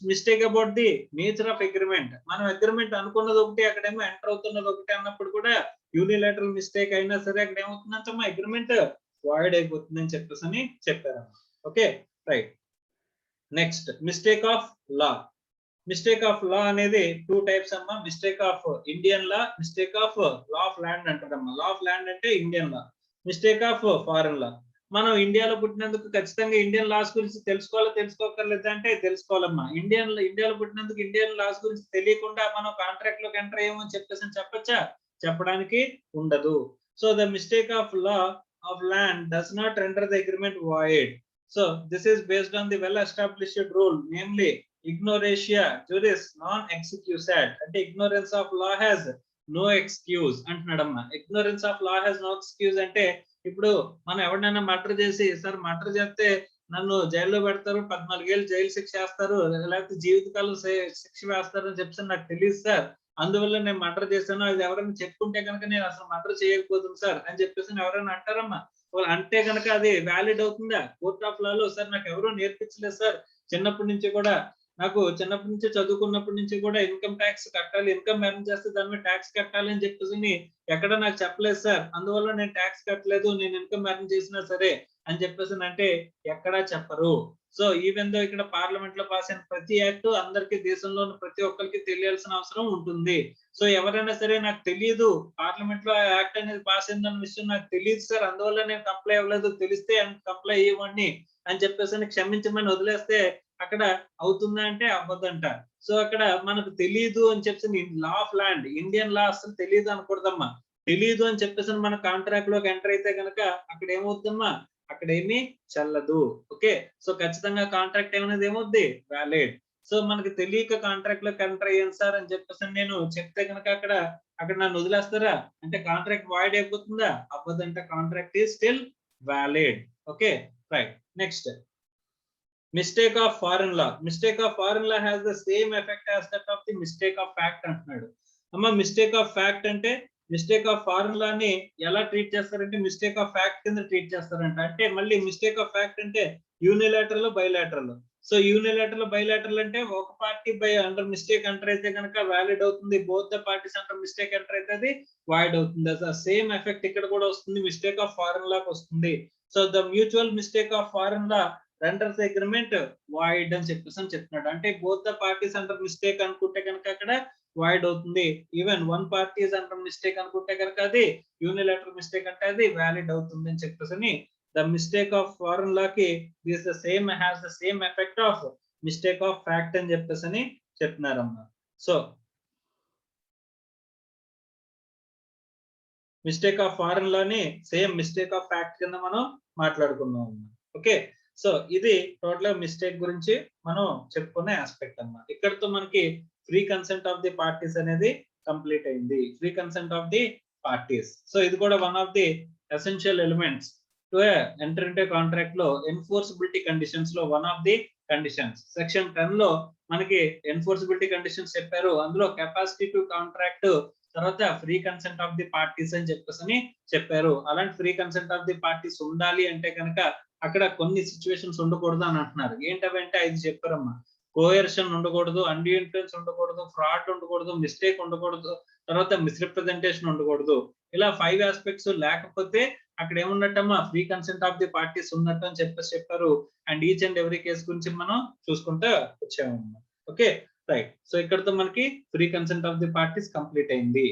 mistake about the nature of agreement, మనం అగ్రిమెంట్ అనుకున్నది ఒకటి అక్కడేమో ఎంటర్ అవుతున్నది ఒకటి అన్నప్పుడు కూడా యూనిలాటరల్ మిస్టేక్ అయినా సరే అక్కడ ఏమవుతుందంటే మా అగ్రిమెంట్ వాయిడ్ అయిపోతుంది అని చెప్పేసి చెప్పారమ్మా. Okay, right. Next mistake of law. Mistake of law అనేది టూ టైప్స్ అమ్మా. Mistake of Indian law, mistake of law of land అంటారమ్మా. లా ఆఫ్ ల్యాండ్ అంటే Indian law, mistake of foreign law. మనం ఇండియాలో పుట్టినందుకు ఖచ్చితంగా ఇండియన్ లాస్ గురించి తెలుసుకోకర్లేదు అంటే తెలుసుకోవాలమ్మా. ఇండియాలో పుట్టినందుకు ఇండియన్ లాస్ గురించి తెలియకుండా మనం కాంట్రాక్ట్ లోకి ఎంటర్ అయ్యామని చెప్పచ్చా? చెప్పడానికి ఉండదు. So the mistake of law of land does not render the agreement void. So this is based on the well established rule, namely ignoratia juris non excusat. అంటే ignorance of law has no excuse అంటున్నాడమ్మా. ignorance of law has no excuse అంటే ఇప్పుడు మనం ఎవరినైనా murder చేసి, sir murder చేస్తే నన్ను జైల్లో పెడతారు, 14 ఏళ్ళు జైలు శిక్ష వేస్తారు, లేకపోతే జీవితకాలం శిక్ష వేస్తారు అని చెప్పి నాకు తెలియదు సార్, అందువల్ల నేను మర్డర్ చేశాను, అది ఎవరైనా చెప్పుకుంటే కనుక నేను అసలు మర్డర్ చేయకపోతుంది సార్ అని చెప్పేసి ఎవరైనా అంటారమ్మా. అంటే కనుక అది వ్యాలిడ్ అవుతుందా కోర్ట్ ఆఫ్ లాలో? సార్ నాకు ఎవరూ నేర్పించలేదు సార్, చిన్నప్పటి నుంచి చదువుకున్నప్పటి నుంచి కూడా ఇన్కమ్ ట్యాక్స్ కట్టాలి, ఇన్కమ్ ఎర్న్ చేస్తే దాని మీద ట్యాక్స్ కట్టాలి అని చెప్పేసి ఎక్కడ నాకు చెప్పలేదు సార్, అందువల్ల నేను ట్యాక్స్ కట్టలేదు, నేను ఇన్కమ్ ఎర్న్ చేసినా సరే అని చెప్పేసి అంటే ఎక్కడా చెప్పరు. సో ఈవెన్ దో ఇక్కడ పార్లమెంట్ లో పాస్ అయిన ప్రతి యాక్ట్ అందరికి, దేశంలో ప్రతి ఒక్కరికి తెలియాల్సిన అవసరం ఉంటుంది. సో ఎవరైనా సరే నాకు తెలియదు పార్లమెంట్ లో యాక్ట్ అనేది పాస్ అయిందన్న విషయం నాకు తెలియదు సార్, అందువల్ల నేను కంప్లై అవ్వలేదు, తెలిస్తే కంప్లై అయ్యేవాడిని అని చెప్పేసి క్షమించమని వదిలేస్తే అక్కడ అవుతుందా అంటే అవ్వదంట. సో అక్కడ మనకు తెలియదు అని చెప్పేసి లా ఆఫ్ ల్యాండ్, ఇండియన్ లా అసలు తెలియదు అనకూడదమ్మా. తెలియదు అని చెప్పేసి మన కాంట్రాక్ట్ లోకి ఎంటర్ అయితే కనుక అక్కడ ఏమవుతుందమ్మా, అక్కడ ఏమీ చెల్లదు. ఓకే, సో ఖచ్చితంగా కాంట్రాక్ట్ ఏమనేది ఏమవుద్ది, వ్యాలిడ్. సో మనకి తెలియక కాంట్రాక్ట్ లో ఎంటర్ అయ్యాను సార్ అని చెప్పేసి నేను చెప్తే కనుక అక్కడ నన్ను వదిలేస్తారా? అంటే కాంట్రాక్ట్ వాయిడ్ అయిపోతుందా? అవ్వదంట. Contract is still valid. Okay, right. Next, mistake of foreign law. Mistake of foreign law has the same effect as that of the mistake of fact అంటున్నాడు. అమ్మ మిస్టేక్ ఆఫ్ ఫ్యాక్ట్ అంటే mistake of foreign law ని ఎలా treat చేస్తారంటే mistake of fact కింద treat చేస్తారంట. అంటే మళ్ళీ మిస్టేక్ ఆఫ్ ఫ్యాక్ట్ అంటే unilateral, bilateral. So unilateral, bilateral అంటే ఒక party by under mistake enter అయితే కనుక వ్యాలిడ్ అవుతుంది, both the parties under mistake enter అయితే అది వాయిడ్ అవుతుంది. సేమ్ ఎఫెక్ట్ ఇక్కడ కూడా వస్తుంది, మిస్టేక్ ఆఫ్ ఫారెన్ లాకి వస్తుంది. So the mutual mistake of foreign law renders agreement void అని చెప్పేసి చెప్తున్నాడు. అంటే both the parties under mistake అనుకుంటే కనుక అక్కడ వాయిడ్ అవుతుంది. Even one party is under mistake అనుకుంటే కనుక అది యూనిలాటరల్ మిస్టేక్ అంటే అది వ్యాలిడ్ అవుతుంది అని చెప్పేసి the mistake of foreign law కి this the same has the same effect of mistake of fact అని చెప్పేసి చెప్తున్నారమ్మా. సో మిస్టేక్ ఆఫ్ ఫారెన్ లాని సేమ్ మిస్టేక్ ఆఫ్ ఫ్యాక్ట్ కింద మనం మాట్లాడుకున్నాం. ఓకే, సో ఇది టోటల్ మిస్టేక్ గురించి మనం చెప్పుకునే ఆస్పెక్ట్ అన్నమాట. ఇక్కడతో మనకి free consent of the parties అనేది కంప్లీట్ అయింది. Free consent of the parties. So ఇది కూడా one of the essential elements to enter ఇంటే కాంట్రాక్ట్ లో ఎన్ఫోర్సబిలిటీ కండిషన్స్ లో one of the conditions. Section 10 లో మనకి ఎన్ఫోర్సబిలిటీ కండిషన్స్ చెప్పారు. అందులో కెపాసిటీ టు కాంట్రాక్ట్, తర్వాత free consent of the parties అని చెప్పేసి చెప్పారు. అలాంటి free consent of the parties ఉండాలి అంటే కనుక అక్కడ కొన్ని సిచ్యువేషన్స్ ఉండకూడదు అని అంటున్నారు. ఏంటంటే 5 చెప్పారమ్మా. కోయర్షన్ ఉండకూడదు, అండ్యూ ఇన్ఫ్లుయెన్స్ ఉండకూడదు, ఫ్రాడ్ ఉండకూడదు, మిస్టేక్ ఉండకూడదు, తర్వాత మిస్రిప్రజెంటేషన్ ఉండకూడదు. ఇలా 5 ఆస్పెక్ట్స్ లేకపోతే అక్కడ ఏమున్నట్టమ్మా, free consent of the parties ఉన్నట్టు అని చెప్పారు. And each and every case గురించి మనం చూసుకుంటూ వచ్చామమ్మా. Okay, right. సో ఇక్కడతో మనకి free consent of the parties complete అయింది.